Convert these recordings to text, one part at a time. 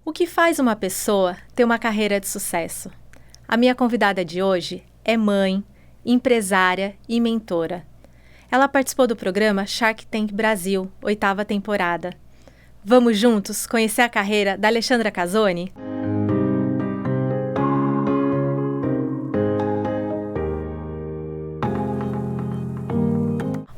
O que faz uma pessoa ter uma carreira de sucesso? A minha convidada de hoje é mãe, empresária e mentora. Ela participou do programa Shark Tank Brasil, 8ª temporada. Vamos juntos conhecer a carreira da Alexandra Casoni?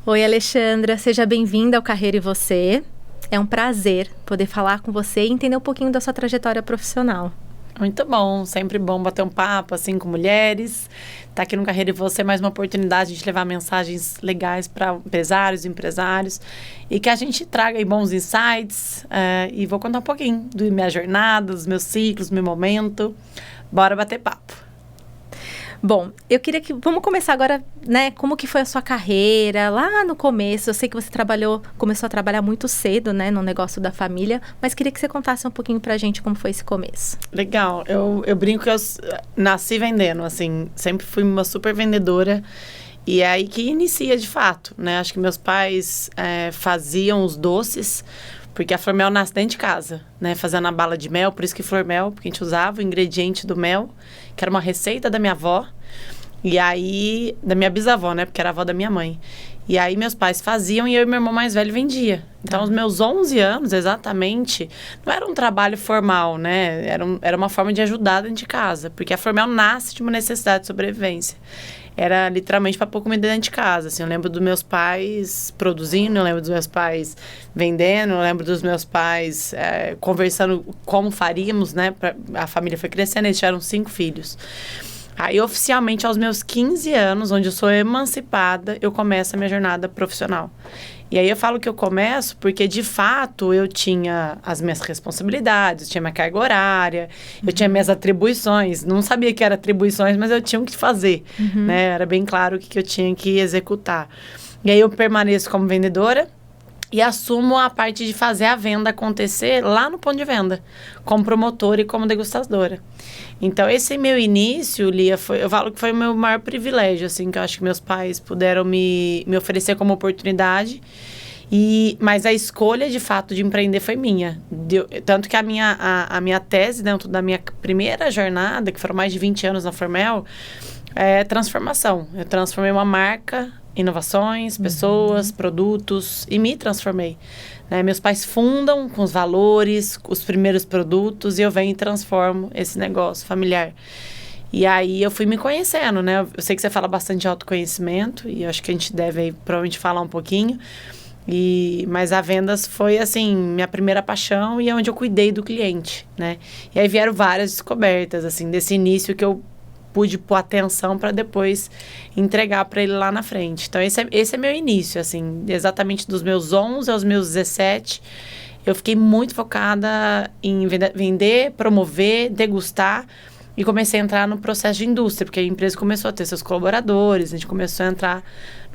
Oi, Alexandra, seja bem-vinda ao Carreira e Você. É um prazer poder falar com você e entender um pouquinho da sua trajetória profissional. Muito bom, sempre bom bater um papo assim com mulheres. Tá aqui no Carreira e Você, mais uma oportunidade de levar mensagens legais para empresários e empresários e que a gente traga aí bons insights e vou contar um pouquinho da minha jornada, dos meus ciclos, do meu momento. Bora bater papo. Bom, eu queria que... Vamos começar agora, né? Como que foi a sua carreira lá no começo? Eu sei que você começou a trabalhar muito cedo, né? No negócio da família. Mas queria que você contasse um pouquinho pra gente como foi esse começo. Legal. Eu brinco que eu nasci vendendo, assim. Sempre fui uma super vendedora. E é aí que inicia, de fato, né? Acho que meus pais faziam os doces... Porque a Flormel nasce dentro de casa, né? Fazendo a bala de mel, por isso que Flormel, porque a gente usava o ingrediente do mel, que era uma receita da minha avó. E aí, da minha bisavó, né? Porque era a avó da minha mãe. E aí, meus pais faziam e eu e meu irmão mais velho vendia. Então, os meus 11 anos, exatamente, não era um trabalho formal, né? Era uma forma de ajudar dentro de casa. Porque a Flormel nasce de uma necessidade de sobrevivência. Era literalmente para pôr comida dentro de casa, assim. Eu lembro dos meus pais produzindo, eu lembro dos meus pais vendendo, eu lembro dos meus pais conversando como faríamos, né? A família foi crescendo, eles tiveram 5 filhos. Aí, oficialmente, aos meus 15 anos, onde eu sou emancipada, eu começo a minha jornada profissional. E aí eu falo que eu começo porque, de fato, eu tinha as minhas responsabilidades, eu tinha minha carga horária, eu tinha minhas atribuições. Não sabia que eram atribuições, mas eu tinha o que fazer, né? Era bem claro o que eu tinha que executar. E aí eu permaneço como vendedora e assumo a parte de fazer a venda acontecer lá no ponto de venda, como promotora e como degustadora. Então, esse meu início, Lia, eu falo que foi o meu maior privilégio, assim, que eu acho que meus pais puderam me oferecer como oportunidade. Mas a escolha, de fato, de empreender foi minha. Tanto que a minha tese dentro da minha primeira jornada, que foram mais de 20 anos na Formel, é transformação. Eu transformei uma marca, inovações, pessoas, produtos, e me transformei. Meus pais fundam com os valores, os primeiros produtos, e eu venho e transformo esse negócio familiar. E aí eu fui me conhecendo, né? Eu sei que você fala bastante de autoconhecimento, e eu acho que a gente deve aí, provavelmente falar um pouquinho. Mas a vendas foi, assim, minha primeira paixão e é onde eu cuidei do cliente, né? E aí vieram várias descobertas, assim, desse início que eu pude pôr atenção para depois entregar para ele lá na frente. Então, esse é meu início, assim, exatamente dos meus 11 aos meus 17. Eu fiquei muito focada em vender, promover, degustar e comecei a entrar no processo de indústria, porque a empresa começou a ter seus colaboradores, a gente começou a entrar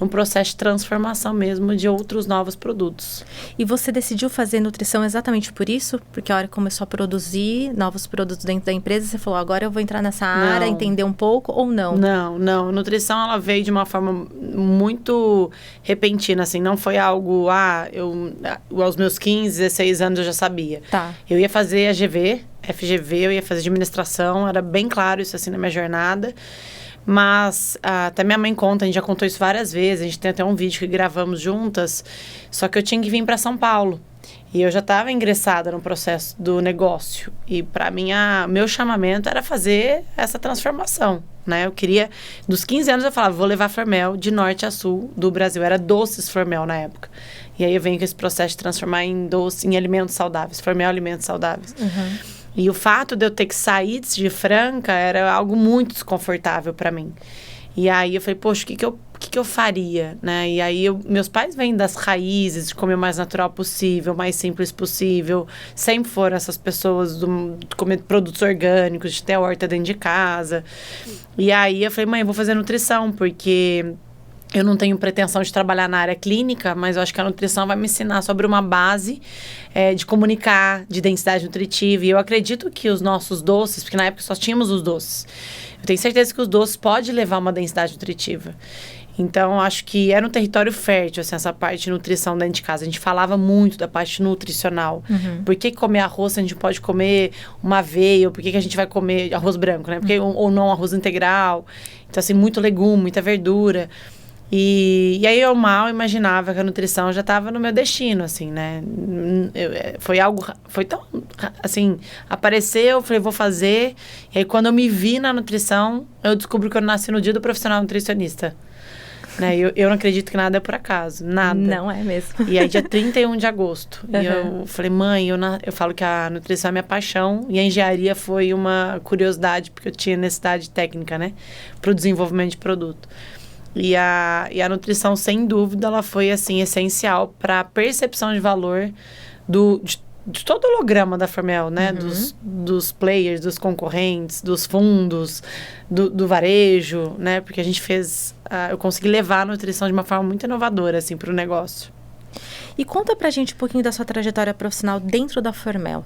num processo de transformação mesmo de outros novos produtos. E você decidiu fazer nutrição exatamente por isso? Porque a hora que começou a produzir novos produtos dentro da empresa, você falou, agora eu vou entrar nessa área, entender um pouco, ou não? Não. A nutrição, ela veio de uma forma muito repentina, assim, não foi algo, aos meus 15, 16 anos eu já sabia. Tá. Eu ia fazer a FGV, eu ia fazer administração, era bem claro isso, assim, na minha jornada. Mas até minha mãe conta, a gente já contou isso várias vezes, a gente tem até um vídeo que gravamos juntas, só que eu tinha que vir para São Paulo. E eu já estava ingressada no processo do negócio. E para mim, meu chamamento era fazer essa transformação, né? Eu queria, dos 15 anos eu falava, vou levar Formel de norte a sul do Brasil. Era doces Formel na época. E aí eu venho com esse processo de transformar em doce, em alimentos saudáveis. Formel alimentos saudáveis. E o fato de eu ter que sair de Franca era algo muito desconfortável para mim. E aí eu falei, poxa, o que eu faria, né? E aí meus pais vêm das raízes, de comer o mais natural possível, o mais simples possível. Sempre foram essas pessoas de comer produtos orgânicos, de ter a horta dentro de casa. E aí eu falei, mãe, eu vou fazer nutrição, porque eu não tenho pretensão de trabalhar na área clínica, mas eu acho que a nutrição vai me ensinar sobre uma base de comunicar, de densidade nutritiva. E eu acredito que os nossos doces, porque na época só tínhamos os doces, eu tenho certeza que os doces podem levar uma densidade nutritiva. Então, acho que era um território fértil, assim, essa parte de nutrição dentro de casa. A gente falava muito da parte nutricional. Por que comer arroz se a gente pode comer uma aveia? Ou por que a gente vai comer arroz branco, né? Porque, ou não arroz integral. Então, assim, muito legume, muita verdura. E aí eu mal imaginava que a nutrição já estava no meu destino, assim, né? Foi tão, assim, apareceu, eu falei, vou fazer. E aí quando eu me vi na nutrição, eu descobri que eu nasci no dia do profissional nutricionista. Né? Eu não acredito que nada é por acaso, nada. Não é mesmo. E aí dia 31 de agosto. E eu falei, mãe, eu falo que a nutrição é minha paixão. E a engenharia foi uma curiosidade, porque eu tinha necessidade técnica, né? Para o desenvolvimento de produto. E a nutrição, sem dúvida, ela foi, assim, essencial para a percepção de valor de todo o holograma da Formel, né? Dos players, dos concorrentes, dos fundos, do varejo, né? Porque a gente eu consegui levar a nutrição de uma forma muito inovadora, assim, para o negócio. E conta pra gente um pouquinho da sua trajetória profissional dentro da Formel.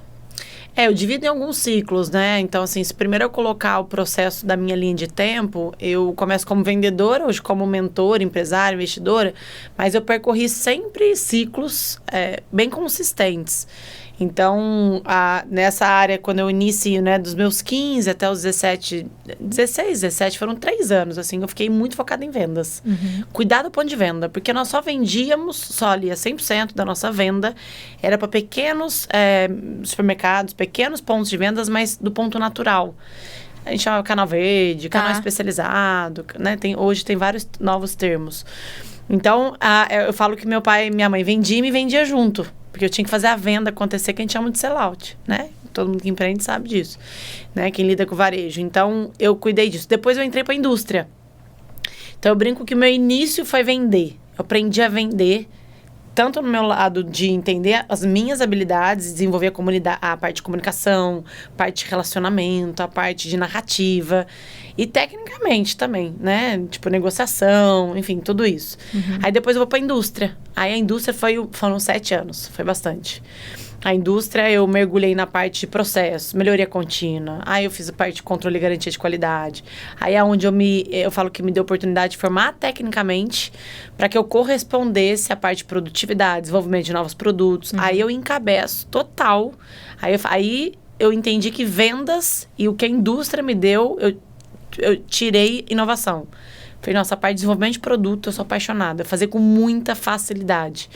Eu divido em alguns ciclos, né? Então, assim, se primeiro eu colocar o processo da minha linha de tempo, eu começo como vendedora, hoje como mentora, empresária, investidora, mas eu percorri sempre ciclos bem consistentes. Então, nessa área, quando eu inicio, né, dos meus 15 até os 16, 17, foram 3 anos, assim, eu fiquei muito focada em vendas. Cuidar do ponto de venda, porque nós só vendíamos, só ali, 100% da nossa venda era para pequenos supermercados, pequenos pontos de vendas, mas do ponto natural. A gente chama canal verde, canal especializado, né? Hoje tem vários novos termos. Então, eu falo que meu pai e minha mãe vendiam e me vendia junto. Porque eu tinha que fazer a venda acontecer, que a gente chama de sellout, né? Todo mundo que empreende sabe disso, né? Quem lida com o varejo. Então, eu cuidei disso. Depois eu entrei para a indústria. Então, eu brinco que o meu início foi vender. Eu aprendi a vender, tanto no meu lado de entender as minhas habilidades, desenvolver a parte de comunicação, parte de relacionamento, a parte de narrativa. E tecnicamente também, né? Tipo, negociação, enfim, tudo isso. Aí depois eu vou pra indústria. Aí a indústria foram 7 anos, foi bastante. A indústria, eu mergulhei na parte de processos, melhoria contínua. Aí eu fiz a parte de controle e garantia de qualidade. Aí é onde eu falo que me deu oportunidade de formar tecnicamente para que eu correspondesse à parte de produtividade, desenvolvimento de novos produtos. Aí eu encabeço total. Aí eu entendi que vendas e o que a indústria me deu, eu tirei inovação. Falei, nossa, a parte de desenvolvimento de produto, eu sou apaixonada. Fazer com muita facilidade.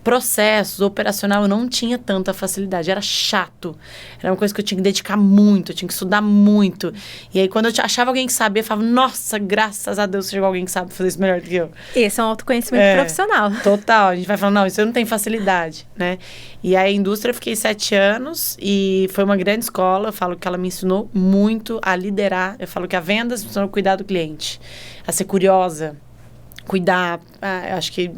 Processos, operacional, eu não tinha tanta facilidade. Era chato. Era uma coisa que eu tinha que dedicar muito, eu tinha que estudar muito. E aí, quando eu achava alguém que sabia, eu falava, nossa, graças a Deus, chegou alguém que sabe fazer isso melhor do que eu. Esse é um autoconhecimento profissional. Total. A gente vai falando, não, isso eu não tenho facilidade, né? E aí, a indústria, eu fiquei 7 anos e foi uma grande escola. Eu falo que ela me ensinou muito a liderar. Eu falo que a vendas me ensinou a cuidar do cliente, a ser curiosa, cuidar, acho que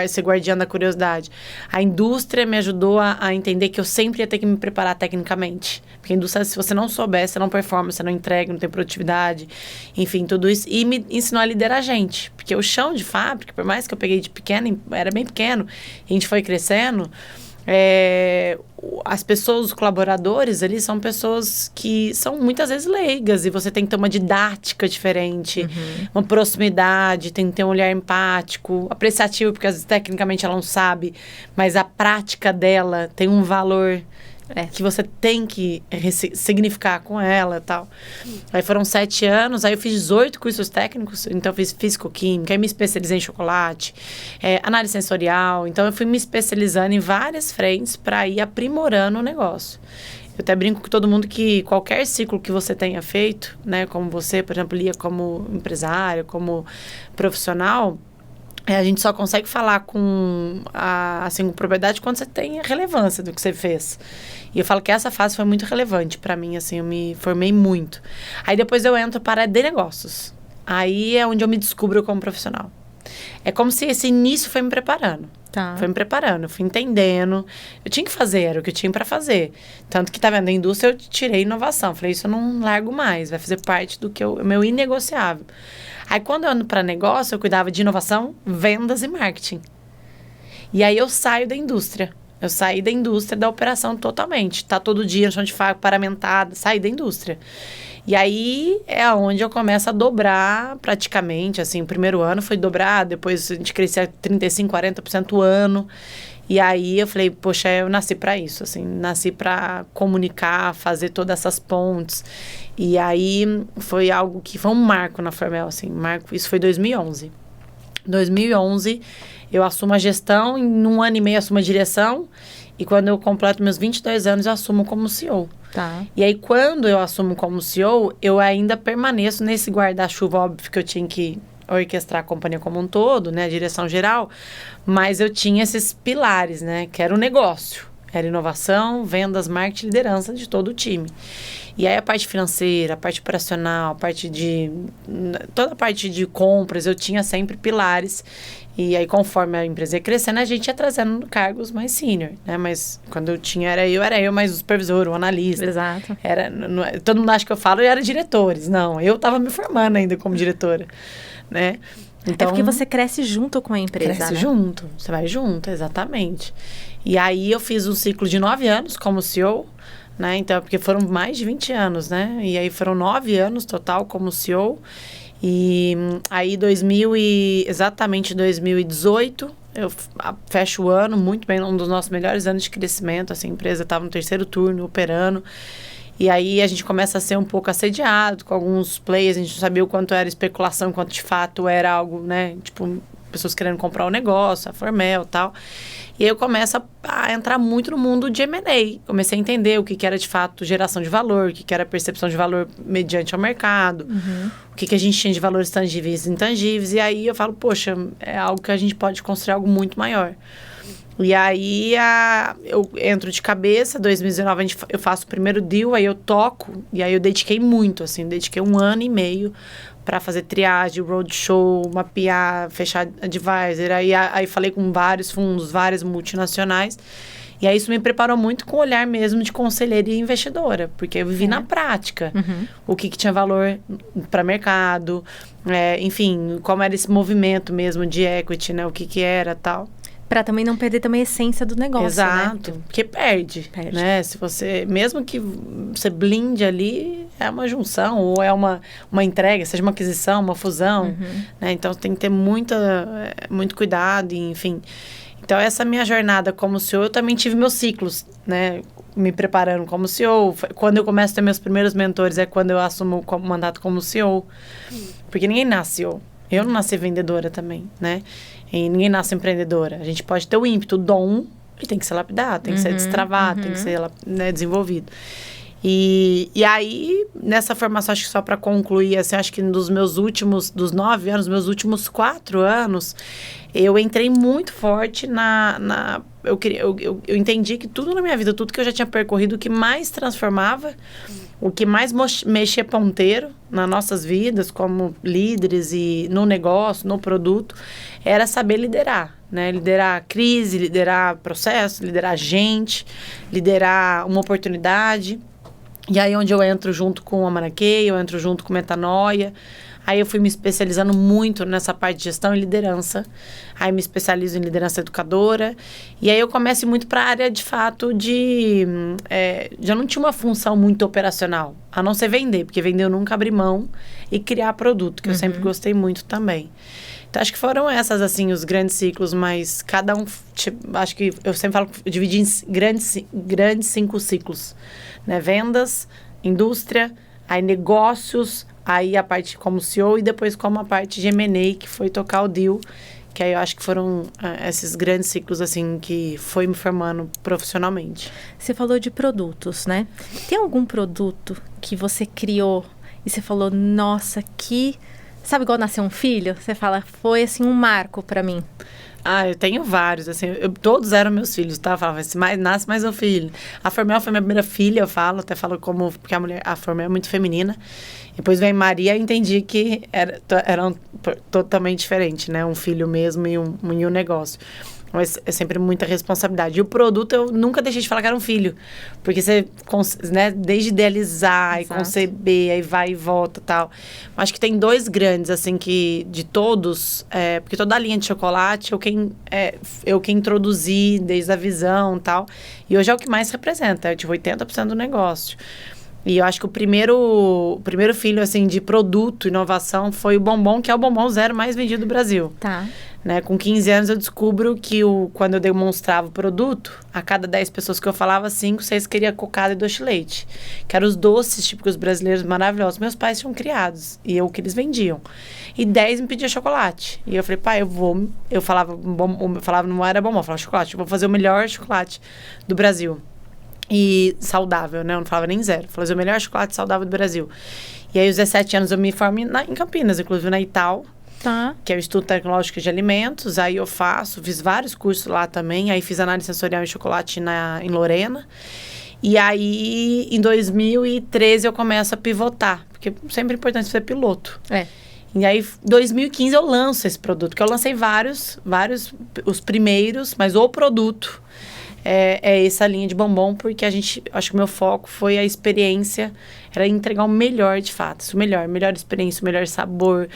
ser guardiã da curiosidade. A indústria me ajudou a entender que eu sempre ia ter que me preparar tecnicamente. Porque a indústria, se você não souber, você não performa, você não entrega, não tem produtividade, enfim, tudo isso. E me ensinou a liderar a gente. Porque o chão de fábrica, por mais que eu peguei de pequeno, era bem pequeno, e a gente foi crescendo, as pessoas, os colaboradores ali são pessoas que são muitas vezes leigas e você tem que ter uma didática diferente, uma proximidade, tem que ter um olhar empático, apreciativo, porque às vezes tecnicamente ela não sabe, mas a prática dela tem um valor que você tem que significar com ela e tal. Aí foram 7 anos, aí eu fiz 18 cursos técnicos, então eu fiz físico-química, aí me especializei em chocolate, análise sensorial, então eu fui me especializando em várias frentes para ir aprimorando o negócio. Eu até brinco com todo mundo que qualquer ciclo que você tenha feito, né, como você, por exemplo, Lia, como empresário, como profissional, a gente só consegue falar com propriedade quando você tem a relevância do que você fez. E eu falo que essa fase foi muito relevante para mim, assim, eu me formei muito. Aí depois eu entro para a de negócios. Aí é onde eu me descubro como profissional. É como se esse início foi me preparando. Foi me preparando, fui entendendo. Eu tinha que fazer, era o que eu tinha para fazer. Tanto que, tá vendo, a indústria eu tirei inovação. Falei, isso eu não largo mais, vai fazer parte do que meu inegociável. Aí, quando eu ando para negócio, eu cuidava de inovação, vendas e marketing. E aí, eu saio da indústria. Eu saí da indústria da operação totalmente. Tá todo dia no chão de fábrica, paramentada, saí da indústria. E aí é onde eu começo a dobrar praticamente, assim, o primeiro ano foi dobrar, depois a gente crescia 35%, 40% o ano. E aí eu falei, poxa, eu nasci para isso, assim, nasci para comunicar, fazer todas essas pontes. E aí foi algo que foi um marco na Formel, assim, isso foi 2011. 2011 eu assumo a gestão, em um ano e meio assumo a direção, e quando eu completo meus 22 anos eu assumo como CEO. Tá. E aí quando eu assumo como CEO, eu ainda permaneço nesse guarda-chuva, óbvio que eu tinha que orquestrar a companhia como um todo, né, a direção geral, mas eu tinha esses pilares, né, que era o negócio, era inovação, vendas, marketing e liderança de todo o time. E aí a parte financeira, a parte operacional, toda a parte de compras, eu tinha sempre pilares. E aí conforme a empresa ia crescendo, a gente ia trazendo cargos mais senior, né? Mas quando eu tinha, era eu mais o supervisor, o analista. Exato. Todo mundo acha que eu falo, eu era diretores. Não, eu estava me formando ainda como diretora, né? Então, é porque você cresce junto com a empresa, cresce né? junto, você vai junto, exatamente. E aí eu fiz um ciclo de 9 anos como CEO, né? Então, porque foram mais de 20 anos, né? E aí foram 9 anos total como CEO. E aí exatamente 2018, eu fecho o ano muito bem, um dos nossos melhores anos de crescimento. Assim, a empresa estava no terceiro turno, operando. E aí a gente começa a ser um pouco assediado com alguns players, a gente não sabia o quanto era especulação, quanto de fato era algo, né? Tipo, pessoas querendo comprar o negócio, a Formel e tal. E aí eu começo a entrar muito no mundo de M&A. Comecei a entender o que era de fato geração de valor, o que era percepção de valor mediante ao mercado, o que a gente tinha de valores tangíveis e intangíveis. E aí eu falo, poxa, é algo que a gente pode construir algo muito maior. E aí eu entro de cabeça, 2019 eu faço o primeiro deal, aí eu toco, e aí eu dediquei muito, assim, dediquei 1 ano e meio para fazer triagem, roadshow, mapear, fechar advisor, aí falei com vários fundos, várias multinacionais, e aí isso me preparou muito com o olhar mesmo de conselheira e investidora, porque eu vivi na prática o que tinha valor para mercado, enfim, como era esse movimento mesmo de equity, né, o que era tal. Para também não perder também a essência do negócio, exato, né? Porque perde, né? Se você, mesmo que você blinde ali, é uma junção ou é uma entrega, seja uma aquisição, uma fusão, né? Então, tem que ter muito cuidado, e, enfim. Então, essa minha jornada como CEO, eu também tive meus ciclos, né? Me preparando como CEO. Quando eu começo a ter meus primeiros mentores, é quando eu assumo o mandato como CEO. Porque ninguém nasce CEO. Eu não nasci vendedora também, né? E ninguém nasce empreendedora. A gente pode ter o ímpeto, o dom, e tem que ser lapidado, tem que ser destravado, tem que ser, né, desenvolvido. E aí, nessa formação, acho que só para concluir, assim, acho que dos 9 anos, meus últimos 4 anos, eu entrei muito forte eu entendi que tudo na minha vida, tudo que eu já tinha percorrido, o que mais transformava, o que mais mexia ponteiro nas nossas vidas, como líderes e no negócio, no produto, era saber liderar, né? Liderar crise, liderar processo, liderar gente, liderar uma oportunidade. E aí onde eu entro junto com a Manaquei, eu entro junto com Metanoia. Aí eu fui me especializando muito nessa parte de gestão e liderança. Aí me especializo em liderança educadora. E aí eu começo muito para a área, de fato, já não tinha uma função muito operacional, a não ser vender, porque vender eu nunca abri mão, e criar produto, que eu sempre gostei muito também. Então, acho que foram essas, assim, os grandes ciclos, mas cada um, acho que eu sempre falo, eu dividi em grandes 5 ciclos, né? Vendas, indústria, aí negócios, aí a parte como CEO e depois como a parte de M&A, que foi tocar o deal, que aí eu acho que foram esses grandes ciclos, assim, que foi me formando profissionalmente. Você falou de produtos, né? Tem algum produto que você criou e você falou, nossa, que... Sabe igual nascer um filho? Você fala, foi assim um marco para mim. Eu tenho vários, assim, todos eram meus filhos, tá? Eu falava assim, nasce mais um filho. A Formel foi minha primeira filha, eu falo, até falo porque a Formel é muito feminina. Depois vem Maria, eu entendi que era totalmente diferente, né? Um filho mesmo e um negócio. Mas é sempre muita responsabilidade. E o produto, eu nunca deixei de falar que era um filho. Porque você, né, desde idealizar e conceber, aí vai e volta e tal. Acho que tem 2 grandes, assim, que de todos, porque toda a linha de chocolate, eu que introduzi desde a visão e tal. E hoje é o que mais representa, tipo 80% do negócio. E eu acho que o primeiro filho, assim, de produto, inovação, foi o bombom, que é o bombom zero mais vendido do Brasil. Tá. Né? Com 15 anos eu descubro que quando eu demonstrava o produto, a cada 10 pessoas que eu falava, 5, 6 queria cocada e doce de leite. Que eram os doces típicos brasileiros maravilhosos. Meus pais tinham criados e o que eles vendiam. E 10 me pediam chocolate. E eu falei, pai, eu falava, não era bombom, eu falava chocolate. Eu vou fazer o melhor chocolate do Brasil. E saudável, né? Eu não falava nem zero. Fazer o melhor chocolate saudável do Brasil. E aí, aos 17 anos, eu me formo em Campinas, inclusive na Ital. Tá. Que é o Instituto Tecnológico de Alimentos. Aí eu fiz vários cursos lá também. Aí fiz análise sensorial em chocolate em Lorena. E aí, em 2013, eu começo a pivotar. Porque sempre é importante ser piloto. E aí, em 2015, eu lanço esse produto. Porque eu lancei vários, os primeiros, mas o produto é essa linha de bombom. Porque acho que o meu foco foi a experiência. Era entregar o melhor, de fato. O melhor experiência, o melhor sabor,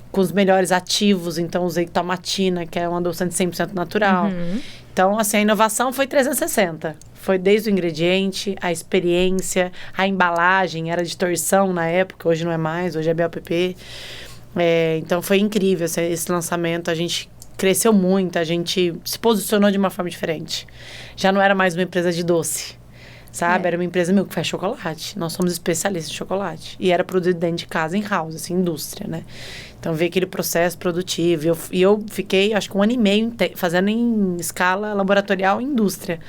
com os melhores ativos. Então, usei tomatina, que é um adoçante 100% natural. Então, assim, a inovação foi 360. Foi desde o ingrediente, a experiência, a embalagem. Era de torção na época, hoje não é mais, hoje é BOPP. Então, foi incrível esse lançamento. A gente cresceu muito, a gente se posicionou de uma forma diferente. Já não era mais uma empresa de doce, sabe? Era uma empresa que faz chocolate. Nós somos especialistas em chocolate. E era produzido dentro de casa, em house, assim, indústria, né? Então, veio aquele processo produtivo. E eu fiquei, acho que 1 ano e meio fazendo em escala laboratorial em indústria.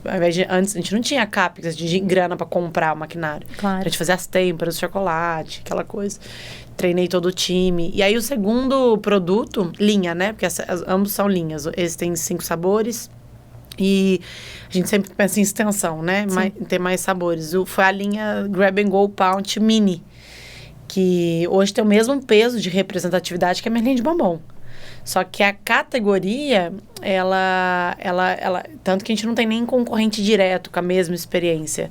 Ao invés de, antes, a gente não tinha CAPEX de grana para comprar o maquinário. Claro. A gente fazia as têmperas, o chocolate, aquela coisa. Treinei todo o time. E aí, o segundo produto, linha, né? Porque ambos são linhas. Esse tem 5 sabores. E a gente sempre pensa em extensão, né? Ter mais sabores. Foi a linha Grab and Go Pound Mini, que hoje tem o mesmo peso de representatividade que a minha linha de bombom. Só que a categoria, ela tanto que a gente não tem nem concorrente direto com a mesma experiência.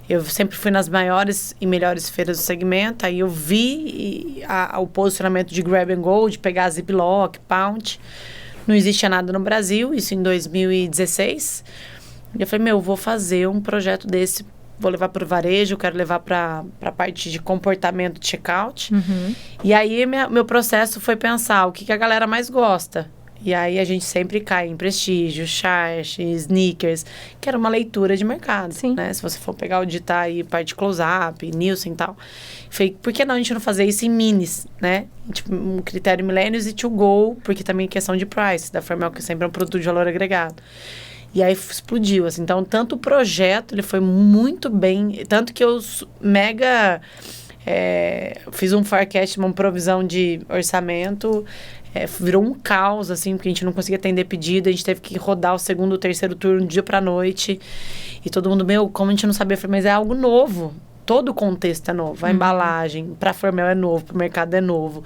Eu sempre fui nas maiores e melhores feiras do segmento, aí eu vi o posicionamento de Grab and Go, de pegar a Ziploc, Pound. Não existia nada no Brasil, isso em 2016. E eu falei, vou fazer um projeto desse, vou levar para o varejo, quero levar para a parte de comportamento de checkout. E aí, meu processo foi pensar o que a galera mais gosta. E aí, a gente sempre cai em Prestígio, Charge, Snickers, que era uma leitura de mercado, né? Se você for pegar, auditar aí parte de close-up, Nielsen e tal. Falei, por que não a gente não fazer isso em minis, né? Tipo, um critério Millennials e to go, porque também é questão de price, da Formel, que sempre é um produto de valor agregado. E aí explodiu, assim. Então, tanto o projeto, ele foi muito bem... Tanto que eu fiz um forecast, uma provisão de orçamento... virou um caos, assim, porque a gente não conseguia atender pedido. A gente teve que rodar o segundo, o terceiro turno, dia pra noite. E todo mundo, como a gente não sabia? Eu falei, mas é algo novo. Todo o contexto é novo. A embalagem, pra Formel é novo, pro mercado é novo.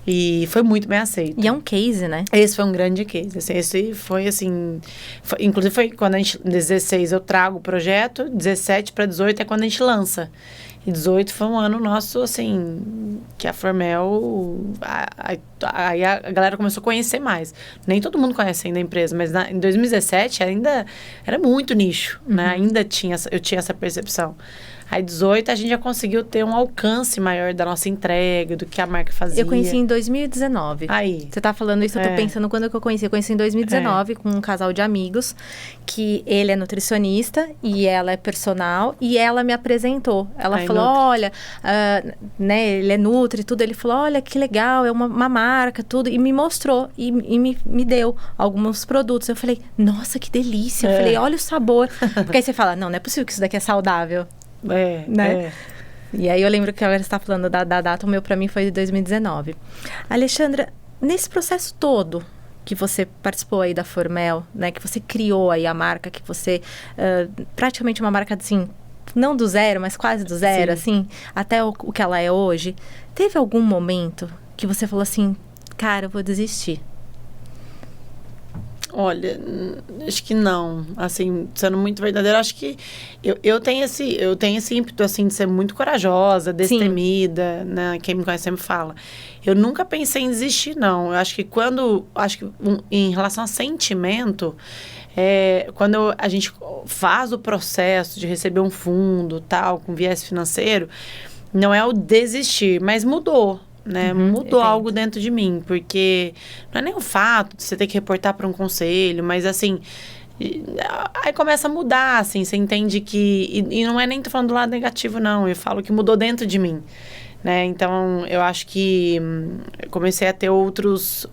E foi muito bem aceito. E é um case, né? Esse foi um grande case. Assim, esse foi, assim... inclusive, foi quando a gente... Em 16 eu trago o projeto, 17 para 18 é quando a gente lança. E 18 foi um ano nosso, assim... Que a Formel... Aí a galera começou a conhecer mais. Nem todo mundo conhece ainda a empresa, mas em 2017 ainda era muito nicho, né? Ainda eu tinha essa percepção. Aí, 18, a gente já conseguiu ter um alcance maior da nossa entrega, do que a marca fazia. Eu conheci em 2019. Aí. Você tá falando isso, eu tô pensando quando que eu conheci. Eu conheci em 2019 com um casal de amigos, que ele é nutricionista e ela é personal, e ela me apresentou. Ela falou, olha, né, ele é nutri e tudo. Ele falou, olha, que legal, é uma marca, tudo. E me mostrou, e me deu alguns produtos. Eu falei, nossa, que delícia. Eu falei, olha o sabor. Porque aí você fala, não é possível que isso daqui é saudável. Né? E aí eu lembro que ela está falando da data, o meu para mim foi de 2019. Alexandra, nesse processo todo que você participou aí da Formel, né, que você criou aí a marca, que você praticamente uma marca assim, não do zero, mas quase do zero, assim, até o que ela é hoje, teve algum momento que você falou assim, cara, eu vou desistir? Olha, acho que não. Assim, sendo muito verdadeira, acho que eu tenho esse ímpeto, assim, de ser muito corajosa, destemida, né? Quem me conhece sempre fala. Eu nunca pensei em desistir, não. Eu acho que em relação a sentimento, quando a gente faz o processo de receber um fundo, tal, com viés financeiro, não é o desistir, mas mudou. Né? Mudou algo dentro de mim, porque não é nem o fato de você ter que reportar para um conselho, mas assim, aí começa a mudar, assim, você entende que, e não é nem tô falando do lado negativo, não, eu falo que mudou dentro de mim, né? Então, eu acho que eu comecei a ter outros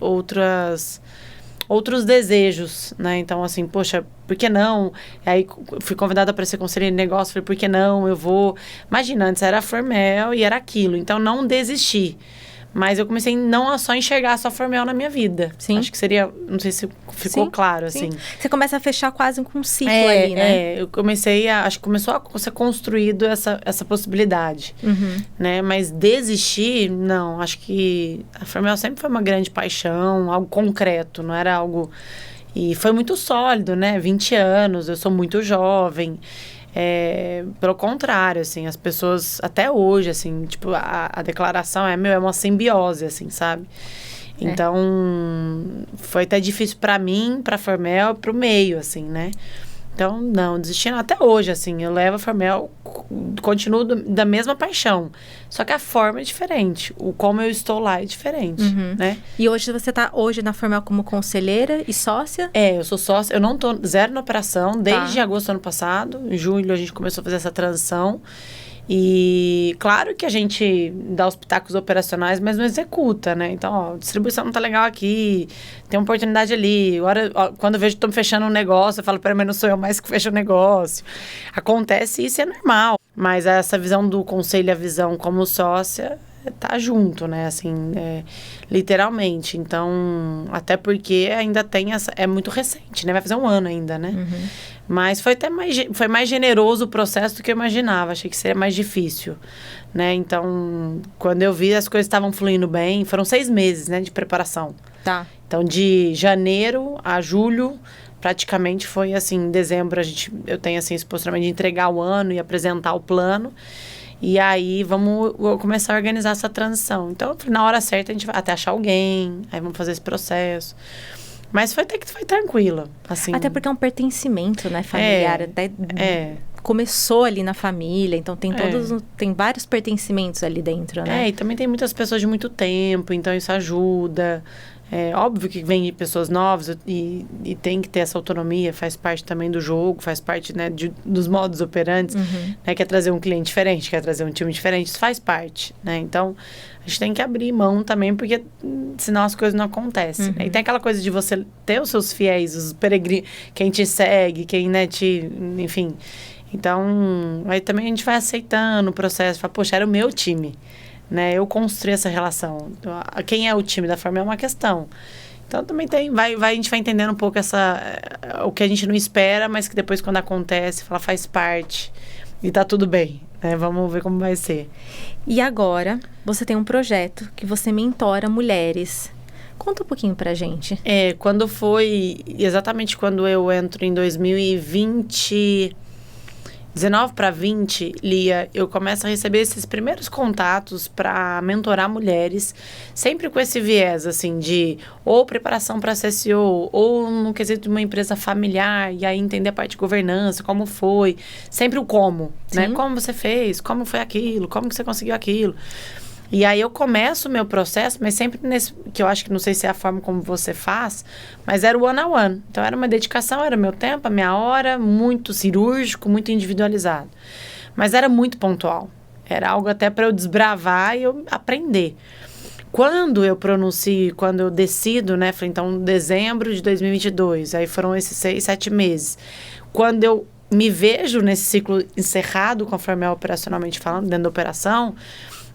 desejos, né? Então, assim, poxa, por que não? Aí fui convidada para ser conselheira de negócio, falei, por que não? Eu vou... Imagina, antes era a Formel e era aquilo, então não desisti. Mas eu comecei não só enxergar só a Formel na minha vida. Sim. Acho que seria, não sei se ficou claro, assim. Você começa a fechar quase com um ciclo ali, né? Eu comecei acho que começou a ser construído essa possibilidade, né? Mas desistir, não. Acho que a Formel sempre foi uma grande paixão, algo concreto, não era algo... E foi muito sólido, né? 20 anos, eu sou muito jovem. Pelo contrário, assim, as pessoas, até hoje, assim, tipo, a declaração é uma simbiose, assim, sabe? Então, foi até difícil para mim, pra Formel, pro meio, assim, né? Então, não, desistindo até hoje, assim, eu levo a Formel, continuo da mesma paixão. Só que a forma é diferente, o como eu estou lá é diferente, né? E hoje você está na Formel como conselheira e sócia? Eu sou sócia, eu não tô zero na operação, desde agosto do ano passado, em julho a gente começou a fazer essa transição. E claro que a gente dá os pitacos operacionais, mas não executa, né? Então, ó, a distribuição não tá legal aqui, tem uma oportunidade ali. Agora, quando eu vejo que tô fechando um negócio, eu falo, peraí, mas não sou eu mais que fecho o negócio. Acontece isso, é normal. Mas essa visão do conselho e a visão como sócia tá junto, né? Assim, literalmente. Então, até porque ainda tem essa... É muito recente, né? Vai fazer um ano ainda, né? Mas foi até mais generoso o processo do que eu imaginava. Achei que seria mais difícil, né? Então, quando eu vi, as coisas estavam fluindo bem. Foram 6 meses, né? De preparação. Tá. Então, de janeiro a julho, praticamente foi assim, em dezembro, eu tenho assim, esse posicionamento de entregar o ano e apresentar o plano. E aí, vamos começar a organizar essa transição. Então, na hora certa, a gente vai até achar alguém, aí vamos fazer esse processo. Mas foi até que foi tranquilo, assim. Até porque é um pertencimento, né, familiar. Começou ali na família, então tem vários pertencimentos ali dentro, né? E também tem muitas pessoas de muito tempo, então isso ajuda. É óbvio que vem de pessoas novas e tem que ter essa autonomia, faz parte também do jogo, faz parte, né, dos modos operantes, né, quer trazer um cliente diferente, quer trazer um time diferente, isso faz parte, né? Então, a gente tem que abrir mão também, porque senão as coisas não acontecem. Né? E tem aquela coisa de você ter os seus fiéis, os peregrinos, quem te segue, quem, né, enfim. Então, aí também a gente vai aceitando o processo, fala, poxa, era o meu time. Né, eu construí essa relação. Quem é o time da Formel é uma questão. Então também a gente vai entendendo um pouco o que a gente não espera, mas que depois quando acontece, faz parte e tá tudo bem. Né? Vamos ver como vai ser. E agora, você tem um projeto que você mentora mulheres. Conta um pouquinho pra gente. Quando foi, exatamente quando eu entro em 2020... 19 para 20, Lia, eu começo a receber esses primeiros contatos para mentorar mulheres, sempre com esse viés, assim, de ou preparação para CCO, ou no quesito de uma empresa familiar, e aí entender a parte de governança, como foi, sempre o como, né? Como você fez, como foi aquilo, como que você conseguiu aquilo. E aí eu começo o meu processo, mas sempre nesse, que eu acho que não sei se é a forma como você faz, mas era o one-on-one. Então era uma dedicação, era meu tempo, a minha hora, muito cirúrgico, muito individualizado. Mas era muito pontual. Era algo até para eu desbravar e eu aprender. Quando eu pronuncio, quando eu decido, né, falei, então, dezembro de 2022, aí foram esses 6, 7 meses. Quando eu me vejo nesse ciclo encerrado, conforme é operacionalmente falando, dentro da operação,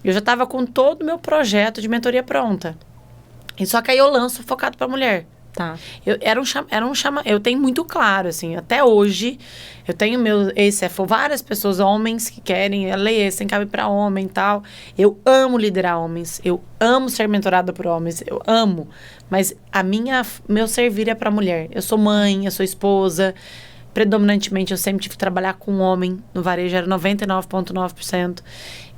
eu já estava com todo o meu projeto de mentoria pronta. E só que aí eu lanço focado para mulher. Tá. Eu tenho muito claro, assim, até hoje, eu tenho várias pessoas, homens que querem, ler, sem cabe para homem e tal. Eu amo liderar homens, eu amo ser mentorada por homens, eu amo. Mas meu servir é para mulher. Eu sou mãe, eu sou esposa. Predominantemente, eu sempre tive que trabalhar com homem. No varejo era 99,9%.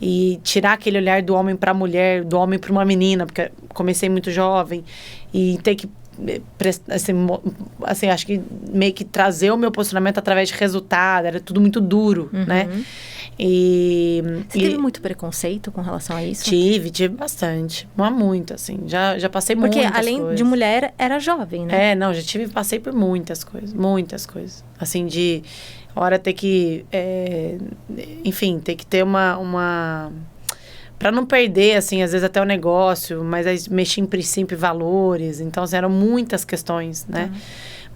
E tirar aquele olhar do homem para a mulher, do homem para uma menina, porque comecei muito jovem. E ter que, assim, acho que meio que trazer o meu posicionamento através de resultado. Era tudo muito duro, né? Você teve muito preconceito com relação a isso? Tive bastante. Mas muito, assim. Já passei muitas coisas. Porque além de mulher, era jovem, né? Não, passei por muitas coisas. Muitas coisas. Assim, de hora ter que... enfim, ter que ter uma... Pra não perder, assim, às vezes até o negócio, mas aí mexer em princípio e valores. Então, assim, eram muitas questões, né?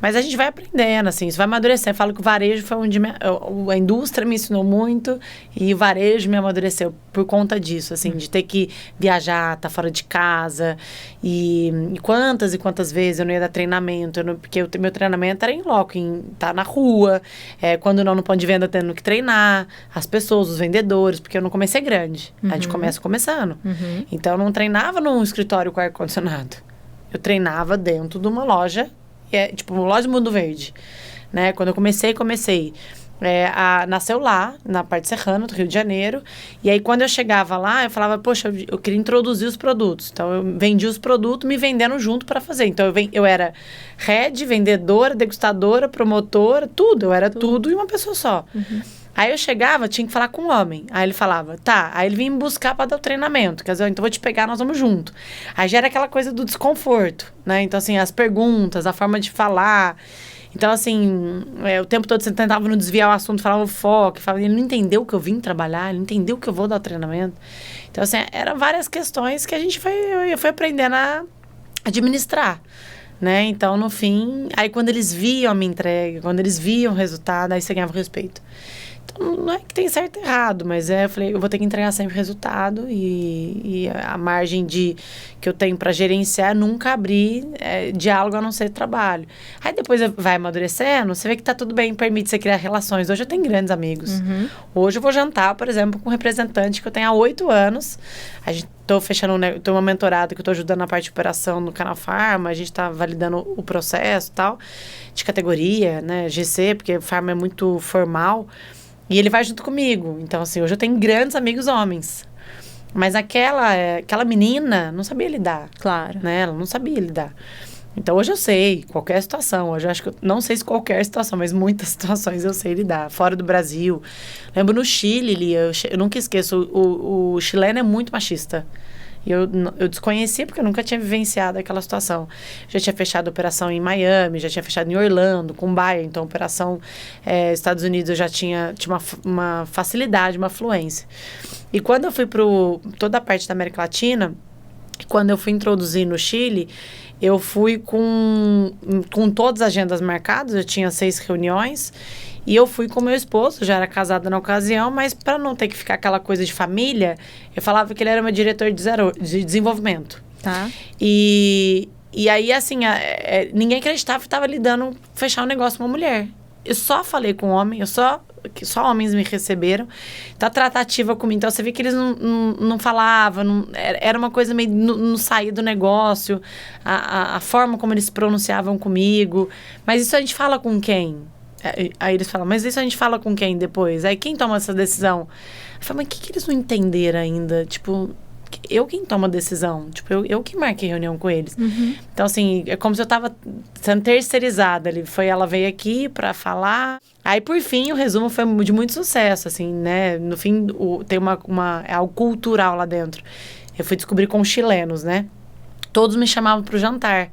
Mas a gente vai aprendendo, assim, isso vai amadurecendo. Eu falo que o varejo foi onde a indústria me ensinou muito e o varejo me amadureceu por conta disso, assim, de ter que viajar, estar fora de casa. E quantas vezes eu não ia dar treinamento, porque o meu treinamento era em loco, estar na rua, quando não no ponto de venda tendo que treinar, as pessoas, os vendedores, porque eu não comecei grande. A gente começa começando. Então, eu não treinava num escritório com ar-condicionado. Eu treinava dentro de uma loja, tipo, uma loja do Mundo Verde, né? Quando eu comecei, nasceu lá, na parte serrana do Rio de Janeiro. E aí, quando eu chegava lá, eu falava, poxa, eu queria introduzir os produtos. Então, eu vendia os produtos, me vendendo junto para fazer. Então, eu era head, vendedora, degustadora, promotora, tudo. Eu era tudo em uma pessoa só. Aí eu chegava, tinha que falar com o homem. Aí ele falava, tá. Aí ele vinha me buscar para dar o treinamento. Quer dizer, então eu vou te pegar, nós vamos junto. Aí já era aquela coisa do desconforto, né? Então, assim, as perguntas, a forma de falar. Então, assim, o tempo todo você tentava não desviar o assunto, falava o foco. Ele não entendeu que eu vim trabalhar, ele não entendeu que eu vou dar o treinamento. Então, assim, eram várias questões que eu fui aprendendo a administrar. Né? Então, no fim, aí quando eles viam a minha entrega, quando eles viam o resultado, aí você ganhava respeito. Então, não é que tem certo e errado, mas eu falei, eu vou ter que entregar sempre resultado e a margem que eu tenho para gerenciar, nunca abrir diálogo a não ser trabalho. Aí depois vai amadurecendo, você vê que tá tudo bem, permite você criar relações. Hoje eu tenho grandes amigos. Hoje eu vou jantar, por exemplo, com um representante que eu tenho há 8 anos. A gente tô fechando uma mentorada que eu tô ajudando na parte de operação no Canal Farma, a gente tá validando o processo e tal, de categoria, né, GC, porque o Farma é muito formal, e ele vai junto comigo. Então, assim, hoje eu tenho grandes amigos homens, mas aquela menina não sabia lidar. Claro. Né, ela não sabia lidar. Então, hoje eu sei qualquer situação. Hoje eu acho que não sei se qualquer situação, mas muitas situações eu sei lidar. Fora do Brasil. Lembro no Chile, Lia, eu nunca esqueço, o chileno é muito machista. E eu desconhecia porque eu nunca tinha vivenciado aquela situação. Já tinha fechado operação em Miami, já tinha fechado em Orlando, com Baia. Então, operação Estados Unidos eu já tinha uma facilidade, uma fluência. E quando eu fui para toda a parte da América Latina, quando eu fui introduzir no Chile, eu fui com todas as agendas marcadas, eu tinha 6 reuniões, e eu fui com meu esposo, já era casada na ocasião, mas para não ter que ficar aquela coisa de família, eu falava que ele era meu diretor de desenvolvimento. Tá. E aí, assim, ninguém acreditava que estava lidando, fechar um negócio com uma mulher. Eu só falei com homem, só homens me receberam. Então, a tratativa comigo. Então, você vê que eles não falavam, era uma coisa meio não sair do negócio, a forma como eles se pronunciavam comigo. Mas isso a gente fala com quem? Aí eles falam, mas isso a gente fala com quem depois? Aí quem toma essa decisão? Eu falo, mas o que eles não entenderam ainda? Tipo, eu quem toma a decisão. Tipo, eu que marquei reunião com eles. Então, assim, é como se eu tava sendo terceirizada ali. Ela veio aqui pra falar. Aí, por fim, o resumo foi de muito sucesso, assim, né? No fim, tem algo cultural lá dentro. Eu fui descobrir com os chilenos, né? Todos me chamavam pro jantar.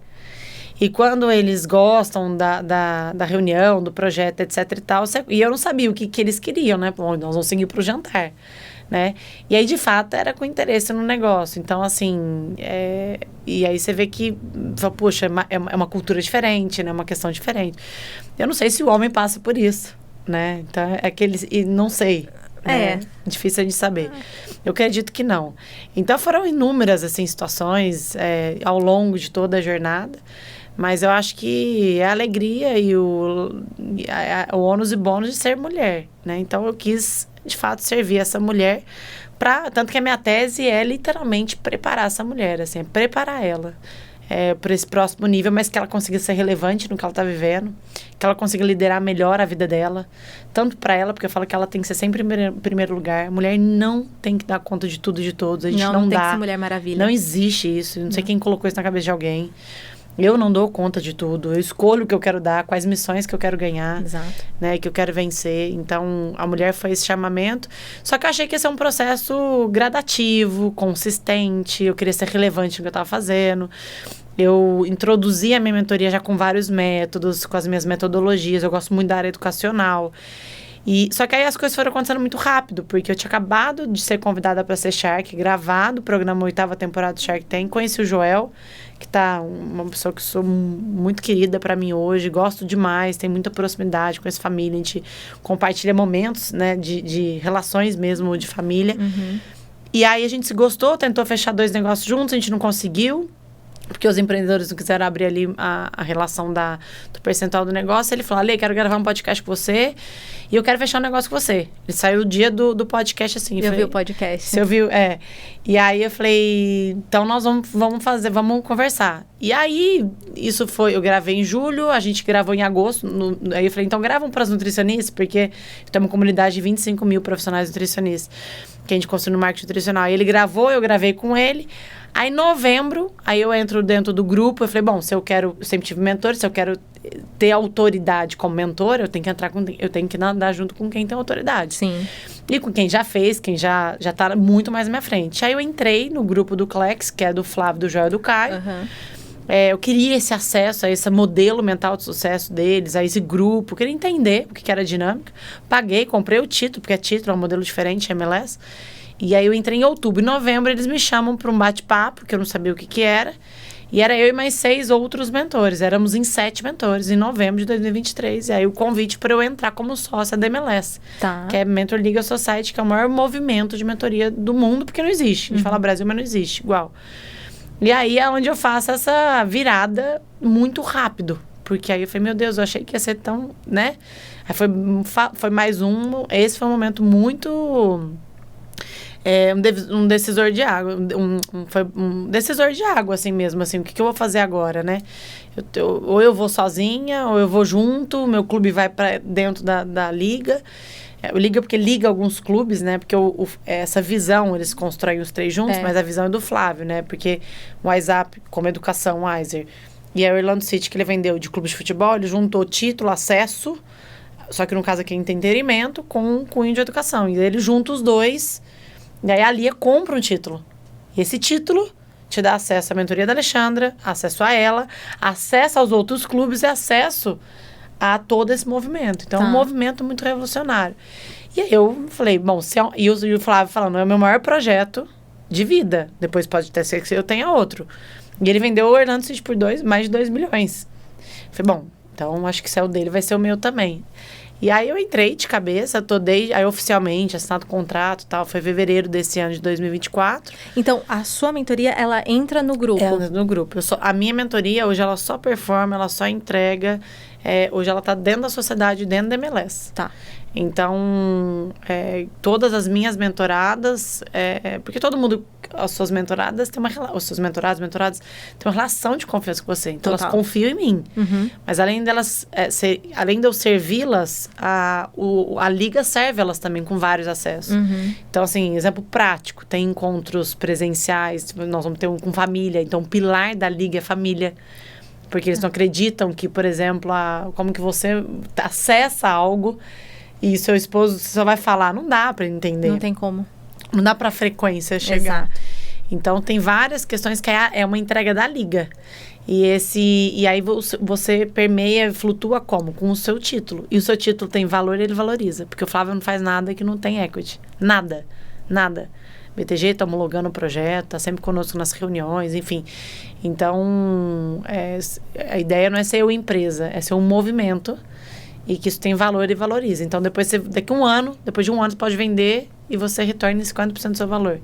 E quando eles gostam da reunião, do projeto, etc e tal, e eu não sabia o que eles queriam, né? Bom, nós vamos seguir pro jantar, né? E aí, de fato, era com interesse no negócio. Então, assim, e aí você vê que, poxa, é uma cultura diferente, né? Uma questão diferente. Eu não sei se o homem passa por isso, né? Então, e não sei. Né? Difícil de saber. Eu acredito que não. Então, foram inúmeras, assim, situações ao longo de toda a jornada. Mas eu acho que é a alegria e o ônus e bônus de ser mulher, né? Então, eu quis, de fato, servir essa mulher tanto que a minha tese é literalmente preparar essa mulher, assim, preparar ela para esse próximo nível, mas que ela consiga ser relevante no que ela está vivendo, que ela consiga liderar melhor a vida dela, tanto para ela, porque eu falo que ela tem que ser sempre em primeiro lugar. A mulher não tem que dar conta de tudo e de todos. A gente não tem dá. que ser Mulher Maravilha. Não existe isso. Não sei quem colocou isso na cabeça de alguém. Eu não dou conta de tudo. Eu escolho o que eu quero dar, quais missões que eu quero ganhar. Exato. Né, que eu quero vencer. Então, a mulher foi esse chamamento. Só que eu achei que ia ser um processo gradativo, consistente. Eu queria ser relevante no que eu estava fazendo. Eu introduzi a minha mentoria já com vários métodos, com as minhas metodologias. Eu gosto muito da área educacional. Só que aí as coisas foram acontecendo muito rápido, porque eu tinha acabado de ser convidada para ser Shark, gravado o programa 8ª temporada do Shark Tank, conheci o Joel, que tá uma pessoa que sou muito querida para mim hoje, gosto demais, tem muita proximidade com essa família, a gente compartilha momentos, né, de relações mesmo, de família. Uhum. E aí a gente se gostou, tentou fechar 2 negócios juntos, a gente não conseguiu, porque os empreendedores não quiseram abrir ali a relação do percentual do negócio. Ele falou, Ale, quero gravar um podcast com você e eu quero fechar um negócio com você. Ele saiu o dia do podcast, assim. Eu vi o podcast. Você ouviu? É. E aí eu falei, então nós vamos conversar. E aí, eu gravei em julho, a gente gravou em agosto. Aí eu falei, então gravam para as nutricionistas, porque tem uma comunidade de 25 mil profissionais nutricionistas que a gente construiu no marketing nutricional. Aí ele gravou, eu gravei com ele. Aí, em novembro, aí eu entro dentro do grupo. Eu falei, bom, eu sempre tive mentor, se eu quero ter autoridade como mentor, eu tenho que andar junto com quem tem autoridade. Sim. E com quem já fez, quem já tá muito mais na minha frente. Aí eu entrei no grupo do Clex, que é do Flávio, do Joel e do Caio. Uhum. Eu queria esse acesso a esse modelo mental de sucesso deles, a esse grupo. Eu queria entender o que era a dinâmica. Paguei, comprei o título, porque título é um modelo diferente, MLS. E aí eu entrei em outubro. Em novembro, eles me chamam para um bate-papo, que eu não sabia o que era. E era eu e mais 6 outros mentores. Éramos em 7 mentores, em novembro de 2023. E aí o convite para eu entrar como sócia da MLS. Tá. Que é Mentor Legal Society, que é o maior movimento de mentoria do mundo, porque não existe. A gente fala Brasil, mas não existe igual. E aí é onde eu faço essa virada muito rápido. Porque aí eu falei, meu Deus, eu achei que ia ser tão, né? Aí foi mais um... Esse foi um momento muito... um decisor de água, foi um decisor de água, assim mesmo, assim, o que eu vou fazer agora, né? Ou eu vou sozinha, ou eu vou junto, meu clube vai para dentro da liga. Liga porque liga alguns clubes, né? Porque essa visão, eles constroem os 3 juntos, mas a visão é do Flávio, né? Porque o WhatsApp, como educação, Wiser, e a Orlando City, que ele vendeu de clube de futebol, ele juntou título, acesso, só que no caso aqui é entretenimento, com o cunho de educação. E ele junta os dois. E aí a Lia compra um título. E esse título te dá acesso à mentoria da Alexandra, acesso a ela, acesso aos outros clubes e acesso a todo esse movimento. Então, é um movimento muito revolucionário. E aí eu falei, bom, e o Flávio falando, é o meu maior projeto de vida. Depois pode ter ser que eu tenha outro. E ele vendeu o Orlando City por mais de 2 milhões. Falei, bom, então acho que se é o dele, vai ser o meu também. E aí eu entrei de cabeça, aí oficialmente, assinado o contrato e tal, foi fevereiro desse ano de 2024. Então, a sua mentoria, ela entra no grupo? No grupo. A minha mentoria, hoje, ela só performa, ela só entrega. Hoje ela está dentro da sociedade, dentro da MLS. Tá. Então, todas as minhas mentoradas, porque todo mundo, as suas mentoradas têm os seus mentorados têm uma relação de confiança com você. Então, elas confiam em mim. Uhum. Mas além delas, além de eu servi-las, a Liga serve elas também com vários acessos. Uhum. Então, assim, exemplo prático, tem encontros presenciais, nós vamos ter com família. Então, o pilar da Liga é família. Porque eles não acreditam que, por exemplo, como que você acessa algo e seu esposo só vai falar. Não dá para entender. Não tem como. Não dá para a frequência chegar. Exato. Então, tem várias questões que é uma entrega da liga. E aí você permeia, flutua como? Com o seu título. E o seu título tem valor, ele valoriza. Porque o Flávio não faz nada que não tem equity. Nada. BTG está homologando o projeto, está sempre conosco nas reuniões, enfim. Então, a ideia não é ser eu empresa, é ser um movimento e que isso tem valor e valoriza. Então, depois de um ano, você pode vender e você retorna 50% do seu valor.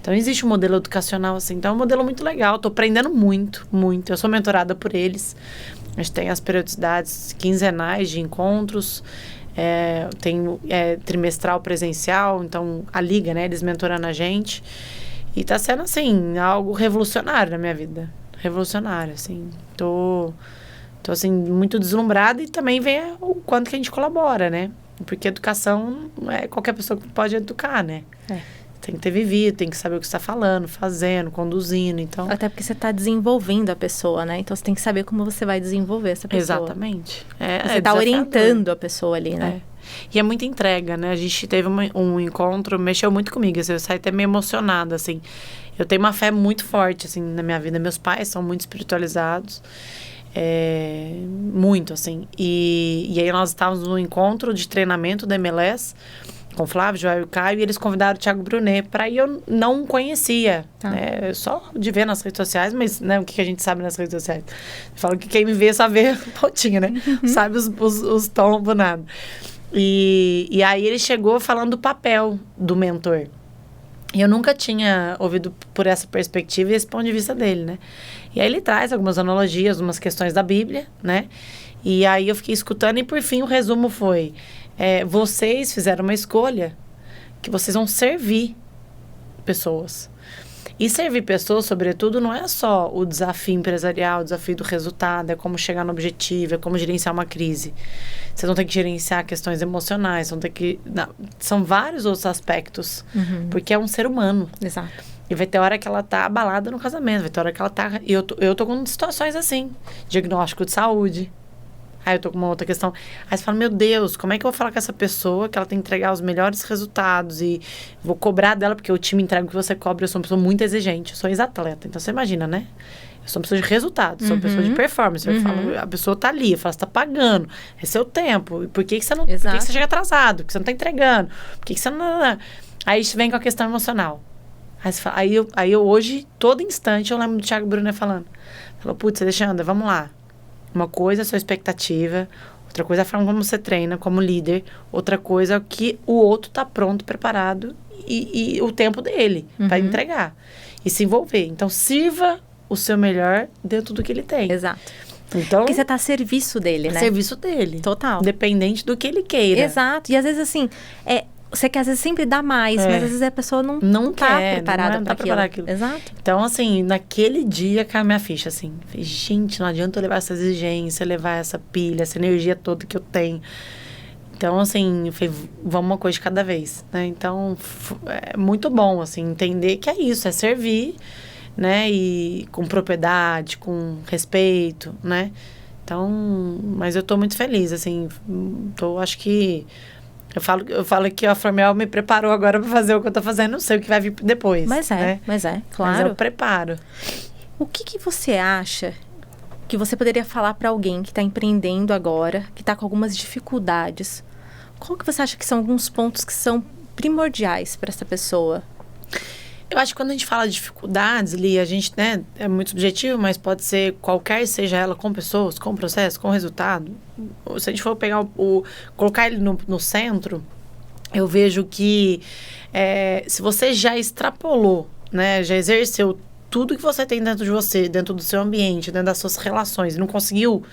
Então, existe um modelo educacional, assim. Então, é um modelo muito legal. Estou aprendendo muito, muito. Eu sou mentorada por eles. A gente tem as periodicidades quinzenais de encontros. Tem trimestral presencial. Então, a liga, né? Eles mentorando a gente. E está sendo, assim, algo revolucionário na minha vida. Revolucionário, assim. Tô assim, muito deslumbrada. E também vem o quanto que a gente colabora, né? Porque educação não é qualquer pessoa que pode educar, né? Tem que ter vivido, tem que saber o que você está falando, fazendo, conduzindo, então... Até porque você está desenvolvendo a pessoa, né? Então, você tem que saber como você vai desenvolver essa pessoa. Exatamente. Você está orientando a pessoa ali, né? E é muita entrega, né? A gente teve um encontro, mexeu muito comigo, assim, eu saí até meio emocionada, assim. Eu tenho uma fé muito forte, assim, na minha vida. Meus pais são muito espiritualizados, muito, assim. E aí nós estávamos num encontro de treinamento da MLS... com o Flávio, Joel e o Caio, e eles convidaram o Thiago Brunet para ir. Eu não conhecia, né? Só de ver nas redes sociais, mas, né, o que a gente sabe nas redes sociais? Falam que quem me vê só vê pontinha, né? Sabe os tons do nada. E aí ele chegou falando do papel do mentor. E eu nunca tinha ouvido por essa perspectiva e esse ponto de vista dele, né? E aí ele traz algumas analogias, umas questões da Bíblia, né? E aí eu fiquei escutando e, por fim, o resumo foi... vocês fizeram uma escolha que vocês vão servir pessoas. E servir pessoas, sobretudo, não é só o desafio empresarial, o desafio do resultado, é como chegar no objetivo, é como gerenciar uma crise. Vocês vão ter que gerenciar questões emocionais, vão ter que... são vários outros aspectos, porque é um ser humano. Exato. E vai ter hora que ela tá abalada no casamento, vai ter hora que ela tá... E eu tô com situações assim, diagnóstico de saúde. Aí eu tô com uma outra questão. Aí você fala, meu Deus, como é que eu vou falar com essa pessoa que ela tem que entregar os melhores resultados e vou cobrar dela, porque o time entrega o que você cobra. Eu sou uma pessoa muito exigente, eu sou ex-atleta. Então, você imagina, né? Eu sou uma pessoa de resultado, sou uma pessoa de performance. Eu falo, a pessoa tá ali, eu falo, você tá pagando, é seu tempo. Por que você não... Por que você chega atrasado? Por que você não tá entregando? Por que você não... Aí vem com a questão emocional. Aí, você fala, aí eu hoje, todo instante, eu lembro do Thiago Brunet falando. Falou, putz, Alexandra, vamos lá. Uma coisa é a sua expectativa, outra coisa é a forma como você treina como líder, outra coisa é que o outro está pronto, preparado e o tempo dele para entregar e se envolver. Então, sirva o seu melhor dentro do que ele tem. Exato. Então, porque você está a serviço dele, né? A serviço dele. Total. Dependente do que ele queira. Exato. E às vezes, assim, você quer às vezes sempre dar mais, mas às vezes a pessoa não tá preparada para aquilo. Exato. Então, assim, naquele dia caiu minha ficha, assim. Falei, gente, não adianta eu levar essa exigência, levar essa pilha, essa energia toda que eu tenho. Então, assim, eu falei, vamos uma coisa de cada vez, né? Então, é muito bom, assim, entender que é isso, é servir, né? E com propriedade, com respeito, né? Então, mas eu tô muito feliz, assim, acho que... Eu falo que a Formel me preparou agora para fazer o que eu tô fazendo, não sei o que vai vir depois. Mas né? Claro. Mas eu preparo. O que você acha que você poderia falar para alguém que está empreendendo agora, que está com algumas dificuldades? Qual que você acha que são alguns pontos que são primordiais para essa pessoa? Eu acho que quando a gente fala de dificuldades, Li, a gente, né, é muito subjetivo, mas pode ser qualquer seja ela, com pessoas, com processo, com resultado. Se a gente for pegar colocar ele no centro, eu vejo que se você já extrapolou, né, já exerceu tudo que você tem dentro de você, dentro do seu ambiente, dentro das suas relações, e não conseguiu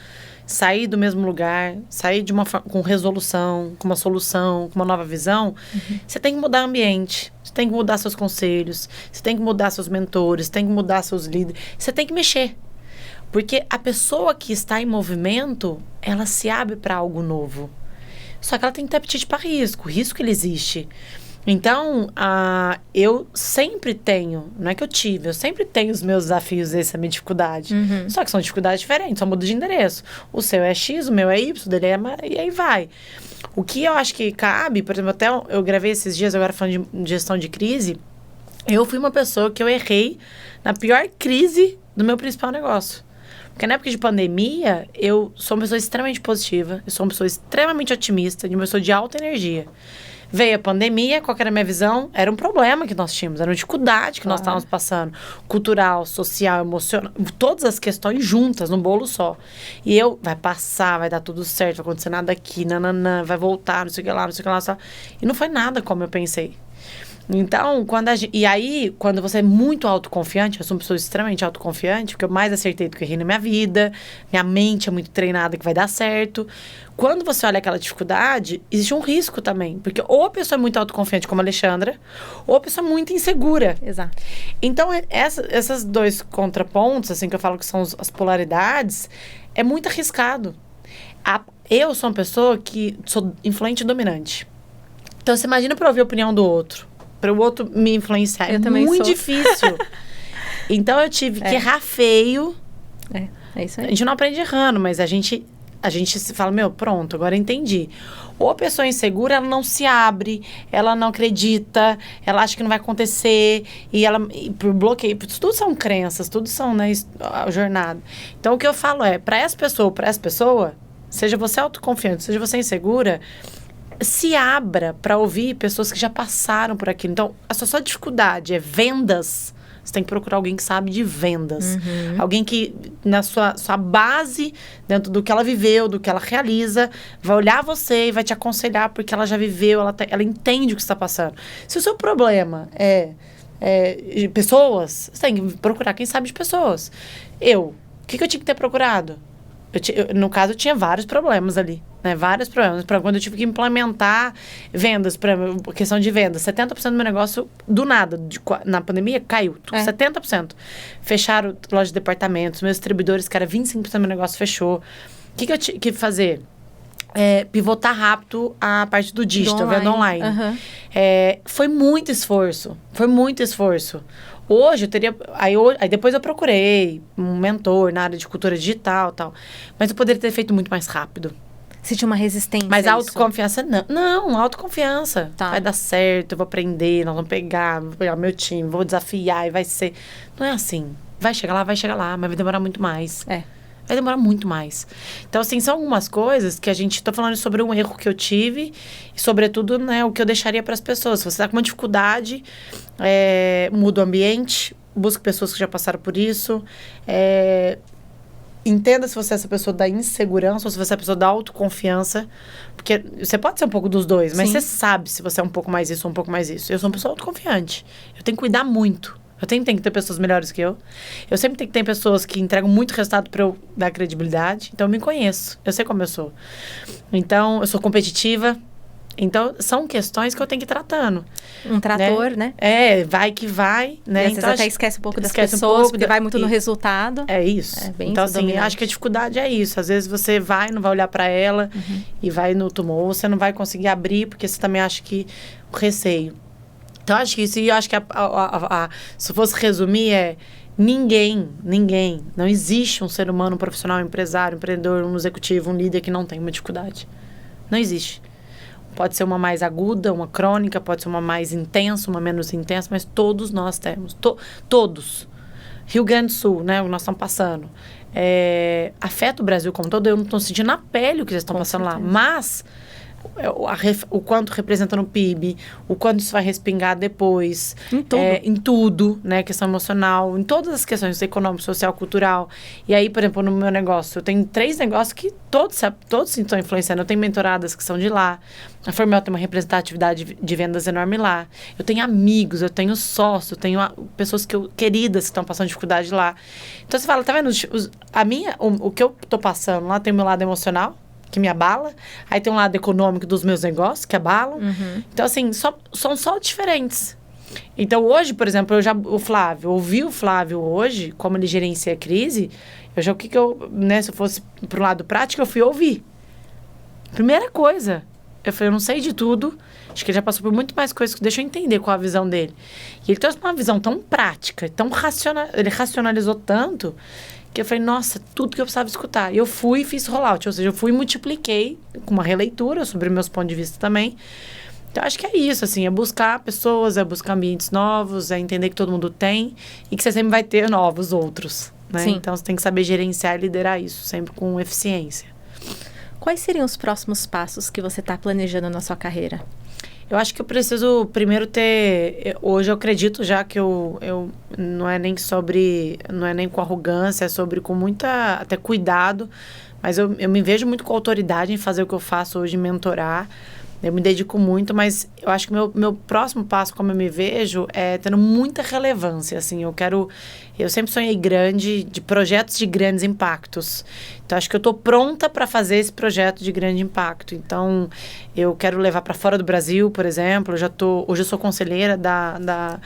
sair do mesmo lugar, sair de com resolução, com uma solução, com uma nova visão, você tem que mudar o ambiente, você tem que mudar seus conselhos, você tem que mudar seus mentores, você tem que mudar seus líderes, você tem que mexer. Porque a pessoa que está em movimento, ela se abre para algo novo. Só que ela tem que ter apetite para risco, o risco ele existe. Então, eu sempre tenho, não é que eu tive, eu sempre tenho os meus desafios, essa minha dificuldade. Só que são dificuldades diferentes, só muda de endereço. O seu é X, o meu é Y, o dele é... E aí vai. O que eu acho que cabe, por exemplo, até eu gravei esses dias, agora falando de gestão de crise, eu fui uma pessoa que eu errei na pior crise do meu principal negócio. Porque na época de pandemia, eu sou uma pessoa extremamente positiva, eu sou uma pessoa extremamente otimista, uma pessoa de alta energia. Veio a pandemia, qual que era a minha visão? Era um problema que nós tínhamos, era uma dificuldade que nós estávamos passando. Cultural, social, emocional, todas as questões juntas, num bolo só. E vai passar, vai dar tudo certo, vai acontecer nada aqui, nananã, vai voltar, não sei o que lá, não sei o que lá. Só. E não foi nada como eu pensei. Então, e aí, quando você é muito autoconfiante, eu sou uma pessoa extremamente autoconfiante, porque eu mais acertei do que errei na minha vida, minha mente é muito treinada que vai dar certo. Quando você olha aquela dificuldade, existe um risco também, porque ou a pessoa é muito autoconfiante, como a Alexandra, ou a pessoa é muito insegura. Exato. Então, esses dois contrapontos, assim, que eu falo que são as polaridades, é muito arriscado. Eu sou uma pessoa que sou influente e dominante. Então, você imagina para ouvir a opinião do outro, para o outro me influenciar. É muito difícil. Então, eu tive que errar feio. É isso aí. A gente não aprende errando, mas a gente se fala, pronto, agora eu entendi. Ou a pessoa insegura, ela não se abre, ela não acredita, ela acha que não vai acontecer, por bloqueio, tudo são crenças, tudo são, né, a jornada. Então, o que eu falo para essa pessoa, seja você autoconfiante, seja você insegura, se abra para ouvir pessoas que já passaram por aquilo. Então, a sua dificuldade é vendas. Você tem que procurar alguém que sabe de vendas. Alguém que, na sua base, dentro do que ela viveu, do que ela realiza, vai olhar você e vai te aconselhar porque ela já viveu, ela entende o que você está passando. Se o seu problema é pessoas, você tem que procurar quem sabe de pessoas. O que eu tinha que ter procurado? No caso, eu tinha vários problemas ali, né? Vários problemas. Quando eu tive que implementar vendas, questão de vendas, 70% do meu negócio, do nada, na pandemia, caiu. 70%. Fecharam lojas de departamentos, meus distribuidores, cara, 25% do meu negócio fechou. O que eu tinha que fazer? Pivotar rápido a parte do digital, venda online. Foi muito esforço. Hoje eu teria... Aí depois eu procurei um mentor na área de cultura digital e tal. Mas eu poderia ter feito muito mais rápido. Você tinha uma resistência? Mas a autoconfiança, não. Não, autoconfiança. Tá. Vai dar certo, eu vou aprender, nós vamos pegar, vou pegar meu time, vou desafiar e vai ser... Não é assim. Vai chegar lá, mas vai demorar muito mais. Vai demorar muito mais. Então, assim, são algumas coisas que a gente... Tô falando sobre um erro que eu tive e, sobretudo, né, o que eu deixaria para as pessoas. Se você tá com uma dificuldade, muda o ambiente, busque pessoas que já passaram por isso. Entenda se você é essa pessoa da insegurança ou se você é a pessoa da autoconfiança. Porque você pode ser um pouco dos dois, mas você sabe se você é um pouco mais isso ou um pouco mais isso. Eu sou uma pessoa autoconfiante. Eu tenho que cuidar muito. Eu tenho que ter pessoas melhores que eu. Eu sempre tenho que ter pessoas que entregam muito resultado para eu dar credibilidade. Então, eu me conheço. Eu sei como eu sou. Então, eu sou competitiva. Então, são questões que eu tenho que ir tratando. Um trator, né? Vai que vai. Né? E às vezes até esquece um pouco das pessoas, porque vai muito no resultado. É isso. Então, assim, eu acho que a dificuldade é isso. Às vezes você não vai olhar para ela e vai no tumor. Ou você não vai conseguir abrir, porque você também acha que o receio. Então, eu acho que isso, e eu acho que se eu fosse resumir, ninguém, não existe um ser humano, um profissional, um empresário, um empreendedor, um executivo, um líder que não tem uma dificuldade. Não existe. Pode ser uma mais aguda, uma crônica, pode ser uma mais intensa, uma menos intensa, mas todos nós temos. Todos. Rio Grande do Sul, né, o que nós estamos passando. Afeta o Brasil como todo. Eu não estou sentindo na pele o que vocês estão passando lá. Mas... o quanto representa no PIB, o quanto isso vai respingar depois. Em tudo, né? Questão emocional, em todas as questões econômica, social, cultural. E aí, por exemplo, no meu negócio, eu tenho 3 negócios que todos estão influenciando. Eu tenho mentoradas que são de lá. A Formel tem uma representatividade de vendas enorme lá. Eu tenho amigos, eu tenho sócios, eu tenho pessoas queridas que estão passando dificuldade lá. Então, você fala, tá vendo? O que eu tô passando lá tem o meu lado emocional, que me abala. Aí tem um lado econômico dos meus negócios, que abalam. Então, assim, são só diferentes. Então, hoje, por exemplo, ouvi o Flávio hoje, como ele gerencia a crise, se eu fosse pro lado prático, eu fui ouvir. Primeira coisa, eu falei, eu não sei de tudo, acho que ele já passou por muito mais coisas, deixa eu entender qual a visão dele. E ele trouxe uma visão tão prática, tão racional, ele racionalizou tanto, que eu falei, nossa, tudo que eu precisava escutar. E eu fui e fiz rollout, ou seja, eu fui e multipliquei com uma releitura sobre meus pontos de vista também. Então, acho que é isso, assim, é buscar pessoas, é buscar ambientes novos, é entender que todo mundo tem e que você sempre vai ter novos outros, né? Sim. Então, você tem que saber gerenciar e liderar isso, sempre com eficiência. Quais seriam os próximos passos que você está planejando na sua carreira? Eu acho que eu preciso primeiro ter... Hoje eu acredito já que eu não é nem com arrogância, é sobre com muita até cuidado, mas eu me vejo muito com autoridade em fazer o que eu faço hoje, mentorar, Eu me dedico muito, mas eu acho que meu próximo passo, como eu me vejo, é tendo muita relevância, assim. Eu sempre sonhei grande, de projetos de grandes impactos. Então, acho que eu estou pronta para fazer esse projeto de grande impacto. Então, eu quero levar para fora do Brasil, por exemplo. Hoje eu sou conselheira da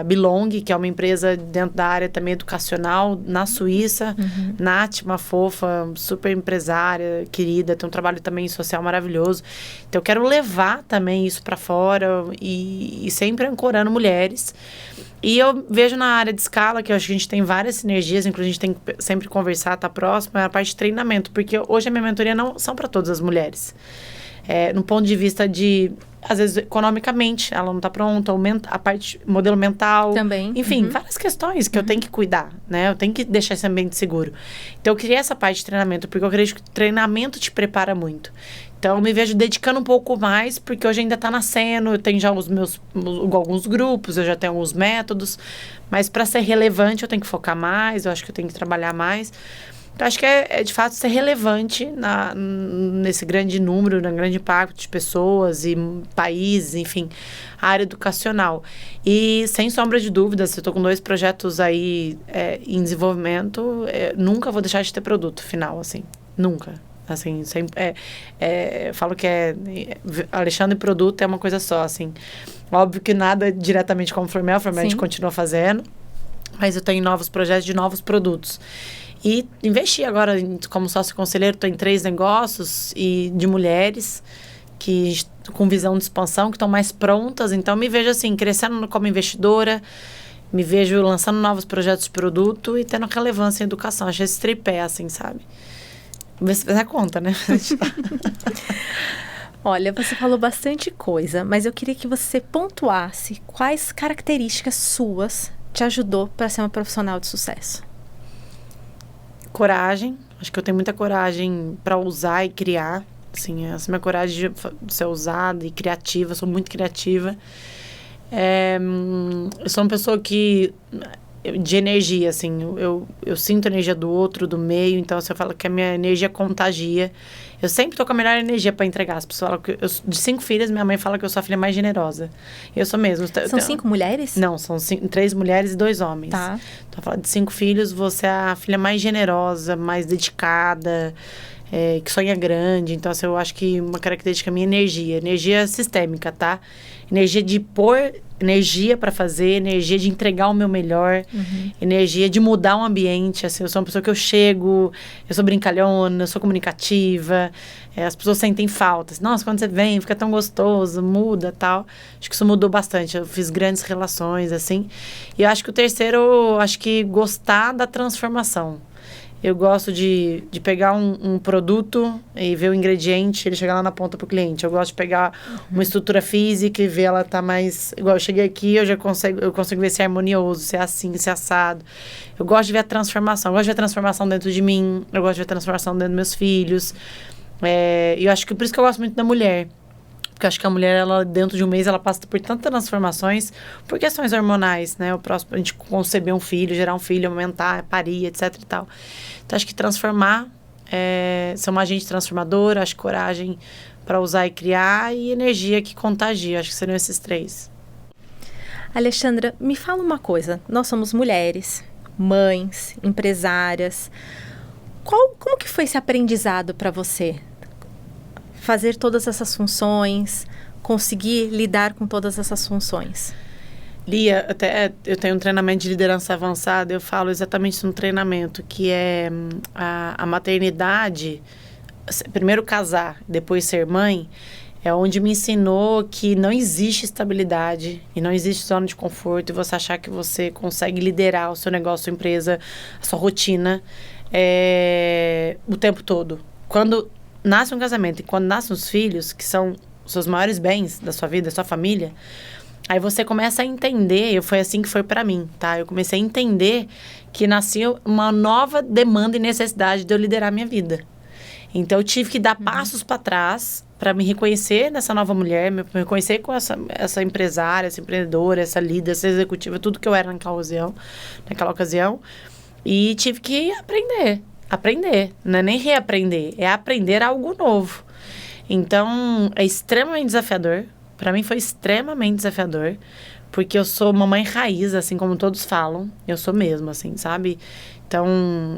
Belong, que é uma empresa dentro da área também educacional, na Suíça. Nath, uma fofa, super empresária, querida, tem um trabalho também social maravilhoso. Então, eu quero levar também isso para fora e sempre ancorando mulheres. E eu vejo na área de escala, que eu acho que a gente tem várias sinergias, inclusive a gente tem que sempre conversar, tá próximo, é a parte de treinamento, porque hoje a minha mentoria não são para todas as mulheres. No ponto de vista de, às vezes, economicamente, ela não está pronta, a parte modelo mental. Também. Enfim, várias questões que eu tenho que cuidar, né? Eu tenho que deixar esse ambiente seguro. Então, eu criei essa parte de treinamento, porque eu acredito que o treinamento te prepara muito. Então, eu me vejo dedicando um pouco mais, porque hoje ainda está nascendo, eu tenho já alguns grupos, eu já tenho alguns métodos, mas para ser relevante eu tenho que focar mais, eu acho que eu tenho que trabalhar mais. Então, acho que é de fato ser relevante nesse grande número, no grande impacto de pessoas e países, enfim, a área educacional. E, sem sombra de dúvidas, eu estou com 2 projetos aí em desenvolvimento, nunca vou deixar de ter produto final, assim, nunca. Assim, sempre, eu falo que Alexandre e produto é uma coisa só, assim. Óbvio que nada diretamente como Formel a gente continua fazendo, mas eu tenho novos projetos de novos produtos. E investi agora como sócio conselheiro, estou em 3 negócios de mulheres com visão de expansão, que estão mais prontas. Então, me vejo assim, crescendo como investidora, me vejo lançando novos projetos de produto e tendo relevância em educação. Acho esse tripé, assim, sabe? Vê se dá conta, né? Olha, você falou bastante coisa, mas eu queria que você pontuasse quais características suas te ajudou para ser uma profissional de sucesso. Coragem. Acho que eu tenho muita coragem para usar e criar. Assim, essa minha coragem de ser ousada e criativa. Eu sou muito criativa. Eu sou uma pessoa de energia, assim. Eu sinto a energia do outro, do meio. Então, se eu falo que a minha energia contagia. Eu sempre tô com a melhor energia para entregar. As pessoas falam que de 5 filhas, minha mãe fala que eu sou a filha mais generosa. Eu sou mesmo. São 5 mulheres? Não, são 3 mulheres e 2 homens. Tá. Então, falando de 5 filhos, você é a filha mais generosa, mais dedicada, que sonha grande. Então, assim, eu acho que uma característica é a minha energia sistêmica, tá? Energia de pôr energia para fazer, energia de entregar o meu melhor, energia de mudar o ambiente. Assim, eu sou uma pessoa que eu sou brincalhona, eu sou comunicativa, as pessoas sentem falta. Assim, nossa, quando você vem, fica tão gostoso, muda, tal. Acho que isso mudou bastante. Eu fiz grandes relações, assim. E eu acho que o terceiro, acho que gostar da transformação. Eu gosto de pegar um produto e ver o ingrediente, ele chegar lá na ponta pro cliente. Eu gosto de pegar uma estrutura física e ver ela tá mais... Igual eu cheguei aqui, eu consigo ver se é harmonioso, se é assim, se é assado. Eu gosto de ver a transformação. Eu gosto de ver a transformação dentro de mim. Eu gosto de ver a transformação dentro dos meus filhos. E eu acho que por isso que eu gosto muito da mulher. Porque eu acho que a mulher, ela, dentro de um mês, ela passa por tantas transformações por questões hormonais, né? A gente conceber um filho, gerar um filho, aumentar, parir, etc e tal. Então, acho que transformar, ser uma agente transformadora, acho que coragem para usar e criar e energia que contagia. Acho que seriam esses 3. Alexandra, me fala uma coisa. Nós somos mulheres, mães, empresárias. Como que foi esse aprendizado para você? Fazer todas essas funções, conseguir lidar com todas essas funções. Lia, até eu tenho um treinamento de liderança avançada, eu falo exatamente isso no treinamento, que é a maternidade, primeiro casar, depois ser mãe, é onde me ensinou que não existe estabilidade e não existe zona de conforto e você achar que você consegue liderar o seu negócio, a sua empresa, a sua rotina o tempo todo. Quando nasce um casamento e quando nascem os filhos, que são os seus maiores bens da sua vida, da sua família, aí você começa a entender, foi assim que foi pra mim, tá? Eu comecei a entender que nascia uma nova demanda e necessidade de eu liderar a minha vida. Então, eu tive que dar passos para trás para me reconhecer nessa nova mulher, me reconhecer com essa empresária, essa empreendedora, essa líder, essa executiva, tudo que eu era naquela ocasião. E tive que aprender, não é nem reaprender, é aprender algo novo. Então, é extremamente desafiador. Para mim foi extremamente desafiador. Porque eu sou uma mãe raiz, assim como todos falam. Eu sou mesmo, assim, sabe? Então,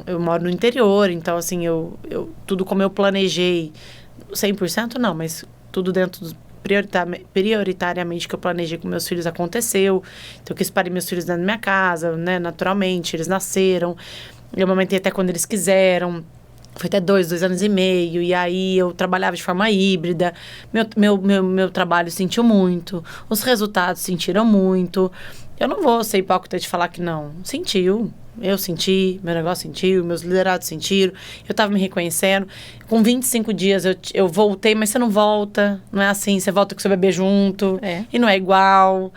eu moro no interior. Então, assim, tudo como eu planejei. 100% não, mas tudo dentro dos prioritariamente que eu planejei com meus filhos aconteceu. Então, eu quis parir meus filhos dentro da minha casa, né? Naturalmente, eles nasceram. Eu amamentei até quando eles quiseram. Foi até 2 anos e meio. E aí, eu trabalhava de forma híbrida. Meu trabalho sentiu muito. Os resultados sentiram muito. Eu não vou ser hipócrita de falar que não. Sentiu. Eu senti, meu negócio sentiu, meus liderados sentiram, eu tava me reconhecendo. Com 25 dias eu voltei, mas você não volta, não é assim, você volta com seu bebê junto, e não é igual.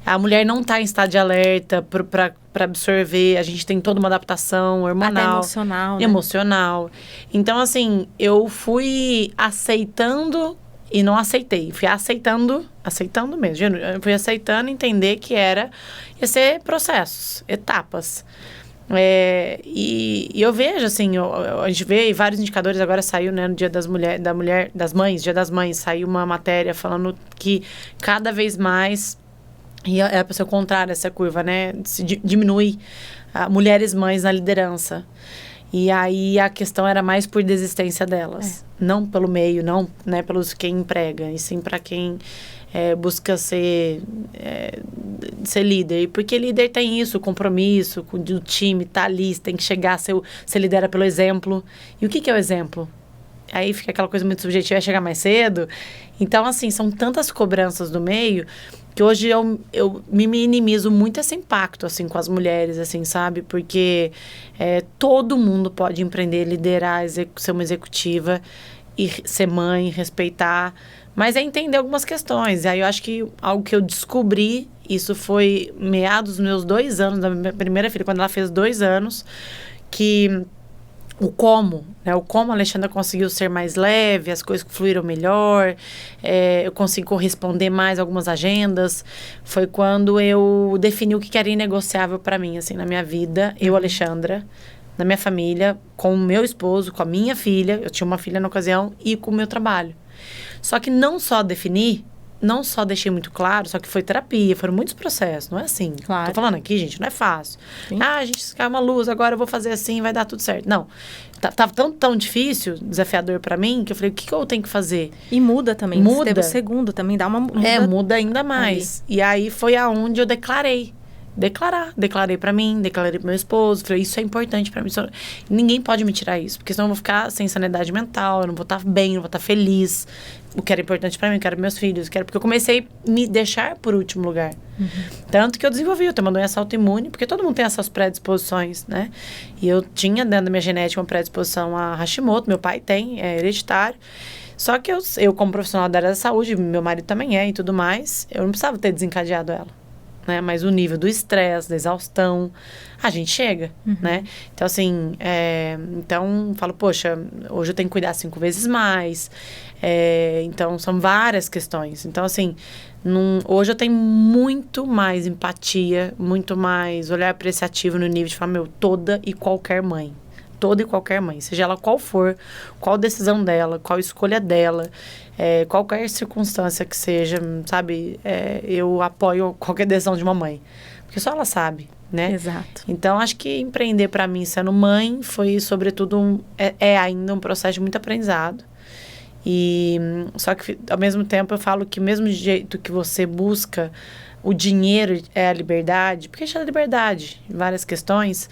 A mulher não tá em estado de alerta para absorver, a gente tem toda uma adaptação hormonal. Até emocional, né? Emocional. Então, assim, eu fui aceitando e não aceitei. Fui aceitando mesmo. Eu fui aceitando, entender que ia ser processos, etapas. E eu vejo, assim, a gente vê vários indicadores, agora saiu, né, no Dia das Mães, Dia das Mães, saiu uma matéria falando que cada vez mais, e é para ser o contrário, essa curva, né, diminui mulheres mães na liderança. E aí a questão era mais por desistência delas. Não pelo meio, não, né, pelos quem emprega, e sim para quem busca ser líder. Porque líder tem isso, compromisso do time, tá ali, tem que chegar, você lidera pelo exemplo. E o que é o exemplo? Aí fica aquela coisa muito subjetiva, chegar mais cedo. Então, assim, são tantas cobranças do meio que hoje eu me minimizo muito esse impacto, assim, com as mulheres, assim, sabe? Porque todo mundo pode empreender, liderar, ser uma executiva e ser mãe, respeitar, mas é entender algumas questões. E aí eu acho que algo que eu descobri, isso foi meados dos meus 2 anos, da minha primeira filha, quando ela fez 2 anos, que o como a Alexandra conseguiu ser mais leve, as coisas fluíram melhor, eu consegui corresponder mais a algumas agendas, foi quando eu defini o que era inegociável para mim, assim, na minha vida, eu, Alexandra, na minha família, com o meu esposo, com a minha filha, eu tinha uma filha na ocasião, e com o meu trabalho. Só que não só deixei muito claro, só que foi terapia, foram muitos processos, não é assim. Claro. Tô falando aqui, gente, não é fácil. Sim. A gente cai uma luz, agora eu vou fazer assim, vai dar tudo certo. Não, tava tão difícil, desafiador pra mim, que eu falei, o que eu tenho que fazer? E muda também, muda. Você teve o segundo, também dá uma... Muda ainda mais. E aí foi aonde eu declarei pra mim, declarei pro meu esposo, falei, isso é importante pra mim, ninguém pode me tirar isso, porque senão eu vou ficar sem sanidade mental, eu não vou estar bem, não vou estar feliz, o que era importante pra mim, eu quero meus filhos, porque eu comecei a me deixar por último lugar. Uhum. Tanto que eu tenho uma doença autoimune, porque todo mundo tem essas predisposições, né? E eu tinha dentro da minha genética uma predisposição a Hashimoto, meu pai tem, é hereditário. Só que eu como profissional da área da saúde, meu marido também e tudo mais, eu não precisava ter desencadeado ela. Né? Mas o nível do estresse, da exaustão, a gente chega, né? Então, assim, falo, poxa, hoje eu tenho que cuidar 5 vezes mais. Então, são várias questões. Então, assim, hoje eu tenho muito mais empatia, muito mais olhar apreciativo no nível de falar, toda e qualquer mãe, seja ela qual for, qual decisão dela, qual escolha dela, qualquer circunstância que seja, sabe, eu apoio qualquer decisão de uma mãe, porque só ela sabe, né? Exato. Então, acho que empreender para mim, sendo mãe, foi sobretudo ainda um processo de muito aprendizado. E só que ao mesmo tempo eu falo que mesmo jeito que você busca o dinheiro é a liberdade, porque é a liberdade em várias questões.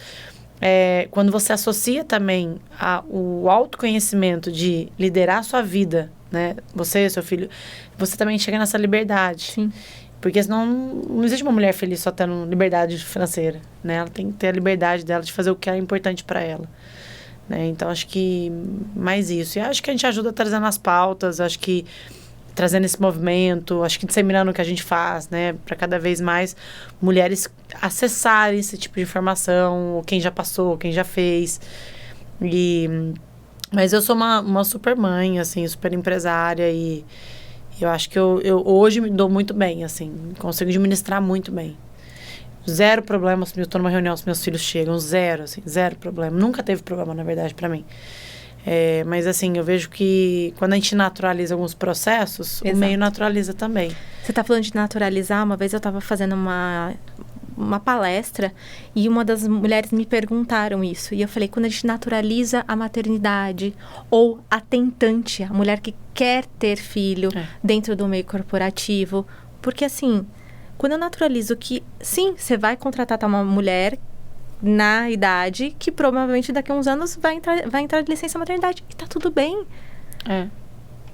Quando você associa também o autoconhecimento de liderar a sua vida, né? Você, seu filho, você também chega nessa liberdade. Sim. Porque senão não existe uma mulher feliz só tendo liberdade financeira, né? Ela tem que ter a liberdade dela de fazer o que é importante para ela. Né? Então, acho que mais isso. E acho que a gente ajuda trazendo as pautas, acho que trazendo esse movimento, acho que disseminando o que a gente faz, né? Para cada vez mais mulheres acessarem esse tipo de informação, ou quem já passou, quem já fez. Mas eu sou uma super mãe, assim, super empresária e eu acho que eu hoje me dou muito bem, assim, consigo administrar muito bem. 0 problemas, eu estou numa reunião, os meus filhos chegam, 0, assim, 0 problema. Nunca teve problema, na verdade, para mim. Mas, assim, eu vejo que quando a gente naturaliza alguns processos, o meio naturaliza também. Você está falando de naturalizar. Uma vez eu estava fazendo uma palestra e uma das mulheres me perguntaram isso. E eu falei, quando a gente naturaliza a maternidade ou a tentante, a mulher que quer ter filho dentro do meio corporativo. Porque, assim, quando eu naturalizo que, sim, você vai contratar uma mulher na idade que provavelmente daqui a uns anos vai entrar de licença maternidade. E tá tudo bem.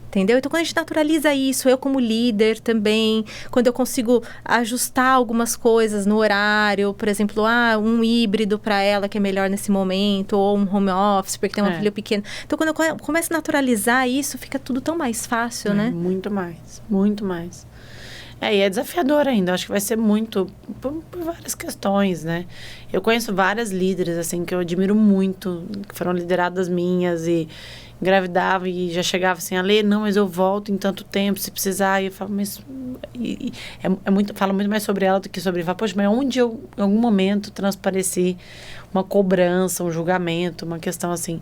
Entendeu? Então, quando a gente naturaliza isso, eu como líder também, quando eu consigo ajustar algumas coisas no horário, por exemplo, um híbrido para ela que é melhor nesse momento, ou um home office, porque tem uma filha pequena. Então, quando eu começo a naturalizar isso, fica tudo tão mais fácil, né? Muito mais, muito mais. E é desafiador ainda, acho que vai ser muito, por várias questões, né? Eu conheço várias líderes, assim, que eu admiro muito, que foram lideradas minhas e engravidava e já chegava assim, Alê, não, mas eu volto em tanto tempo, se precisar. E eu falo, mas... falo muito mais sobre ela do que sobre... Poxa, mas onde eu, em algum momento, transpareci uma cobrança, um julgamento, uma questão assim.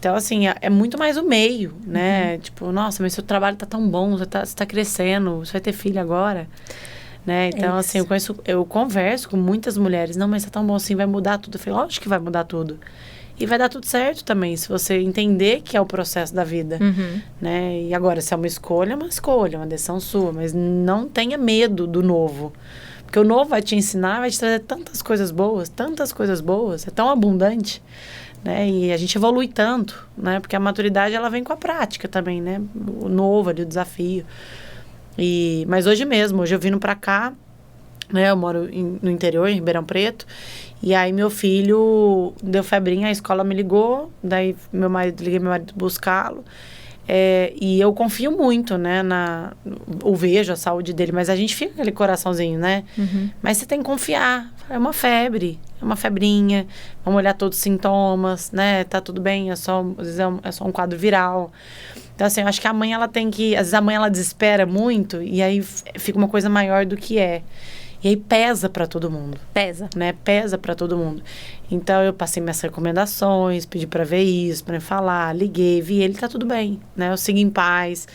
Então, assim, é muito mais o meio, né? Tipo, nossa, mas seu trabalho tá tão bom, você tá crescendo, você vai ter filho agora, né? Então, assim, eu converso com muitas mulheres, não, mas tá tão bom assim, vai mudar tudo. Eu falei, lógico que vai mudar tudo. E vai dar tudo certo também, se você entender que é o processo da vida, né? E agora, se é uma escolha, é uma decisão sua. Mas não tenha medo do novo. Porque o novo vai te ensinar, vai te trazer tantas coisas boas, é tão abundante, né? E a gente evolui tanto, né? Porque a maturidade, ela vem com a prática também, né? O novo ali, o desafio. Mas hoje mesmo, hoje eu vindo pra cá, né? Eu moro no interior, em Ribeirão Preto. E aí meu filho deu febrinha, a escola me ligou, daí liguei meu marido buscá-lo. E eu confio muito, né, eu vejo a saúde dele, mas a gente fica com aquele coraçãozinho, né? Mas você tem que confiar, é uma febre, é uma febrinha, vamos olhar todos os sintomas, né? Tá tudo bem, às vezes é só um quadro viral. Então, assim, eu acho que a mãe, ela tem que... Às vezes a mãe, ela desespera muito e aí fica uma coisa maior do que é. E aí pesa para todo mundo. Pesa. Né? Pesa para todo mundo. Então, eu passei minhas recomendações, pedi para ver isso, para falar, liguei, vi ele, tá tudo bem, né? Eu sigo em paz.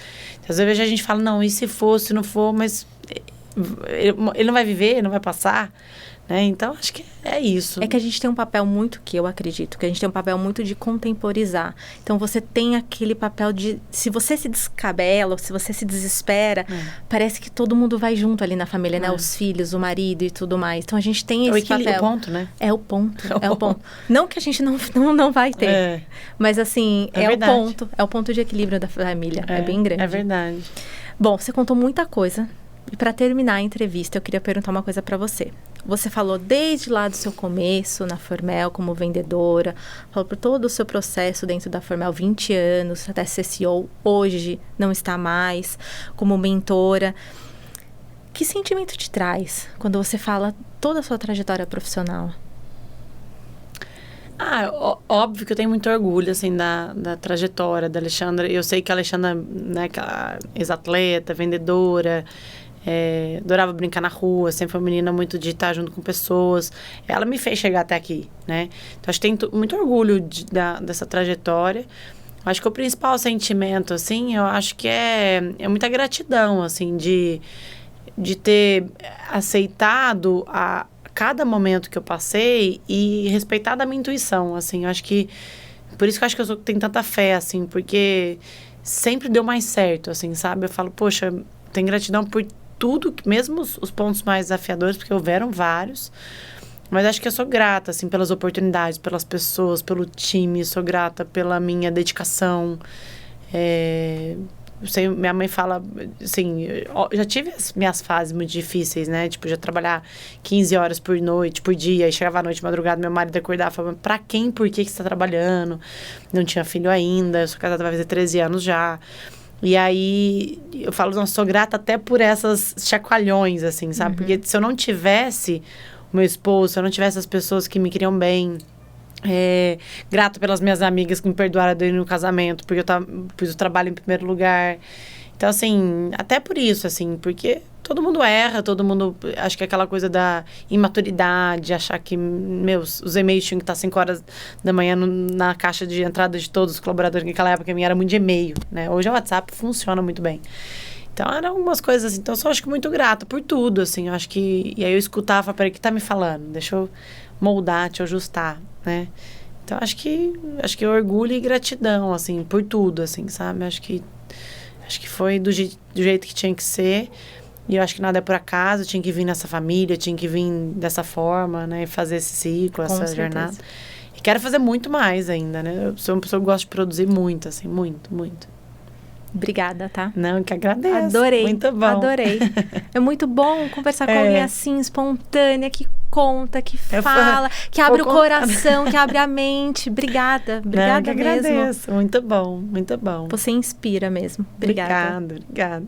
Às vezes a gente fala, não, e se for, se não for, mas ele não vai viver, não vai passar, né? Então, acho que é isso. É que a gente tem um papel muito, que eu acredito, que a gente tem um papel muito de contemporizar. Então, você tem aquele papel de... Se você se descabela, ou se você se desespera, parece que todo mundo vai junto ali na família, né? Os filhos, o marido e tudo mais. Então, a gente tem esse papel. É o ponto, né? É o ponto. Não que a gente não vai ter. Mas, assim, é o ponto de equilíbrio da família. É bem grande. É verdade. Bom, você contou muita coisa. E para terminar a entrevista, eu queria perguntar uma coisa para você. Você falou desde lá do seu começo na Formel como vendedora, falou por todo o seu processo dentro da Formel, 20 anos, até ser CEO, hoje não está mais, como mentora. Que sentimento te traz quando você fala toda a sua trajetória profissional? Óbvio que eu tenho muito orgulho, assim, da trajetória da Alexandra. Eu sei que a Alexandra, né, ex-atleta, vendedora... adorava brincar na rua, sempre foi uma menina muito de estar junto com pessoas. Ela me fez chegar até aqui, né? Então, acho que tenho muito orgulho dessa trajetória. Acho que o principal sentimento, assim, eu acho que é muita gratidão, assim, de ter aceitado a cada momento que eu passei e respeitado a minha intuição, assim. Eu acho que... Por isso que eu acho que eu tenho tanta fé, assim, porque sempre deu mais certo, assim, sabe? Eu falo, poxa, tenho gratidão por tudo, mesmo os pontos mais desafiadores, porque houveram vários, mas acho que eu sou grata, assim, pelas oportunidades, pelas pessoas, pelo time, sou grata pela minha dedicação. Minha mãe fala, assim, já tive as minhas fases muito difíceis, né, tipo, já trabalhar 15 horas por dia, e chegava à noite, madrugada, meu marido acordava, falando, pra quem, por que você tá trabalhando? Não tinha filho ainda, eu sou casada, vai fazer 13 anos já. E aí, eu falo, não, sou grata até por essas chacoalhões, assim, sabe? Porque se eu não tivesse o meu esposo, se eu não tivesse as pessoas que me queriam bem, grata pelas minhas amigas que me perdoaram de ir no casamento, porque eu pus o trabalho em primeiro lugar. Então, assim, até por isso, assim, porque todo mundo erra, todo mundo... Acho que é aquela coisa da imaturidade, achar que, os e-mails tinham que estar 5 horas da manhã na caixa de entrada de todos os colaboradores. Naquela época, a minha era muito de e-mail, né? Hoje o WhatsApp funciona muito bem. Então, eram algumas coisas assim. Então, eu só acho que muito grata por tudo, assim. Eu acho que... E aí eu escutava, peraí, o que tá me falando? Deixa eu moldar, deixa eu ajustar, né? Então, acho que orgulho e gratidão, assim, por tudo, assim, sabe? Acho que foi do jeito que tinha que ser. E eu acho que nada é por acaso. Tinha que vir nessa família, tinha que vir dessa forma, né? E fazer esse ciclo, essa jornada. E quero fazer muito mais ainda, né? Eu sou uma pessoa que gosta de produzir muito, assim, muito, muito. Obrigada, tá? Não, que agradeço. Adorei. Muito bom. Adorei. É muito bom conversar com alguém assim, espontânea, que conta, que fala, que abre o coração, que abre a mente. Obrigada. Obrigada. Não, que mesmo. Agradeço. Muito bom, muito bom. Você inspira mesmo. Obrigada. Obrigada.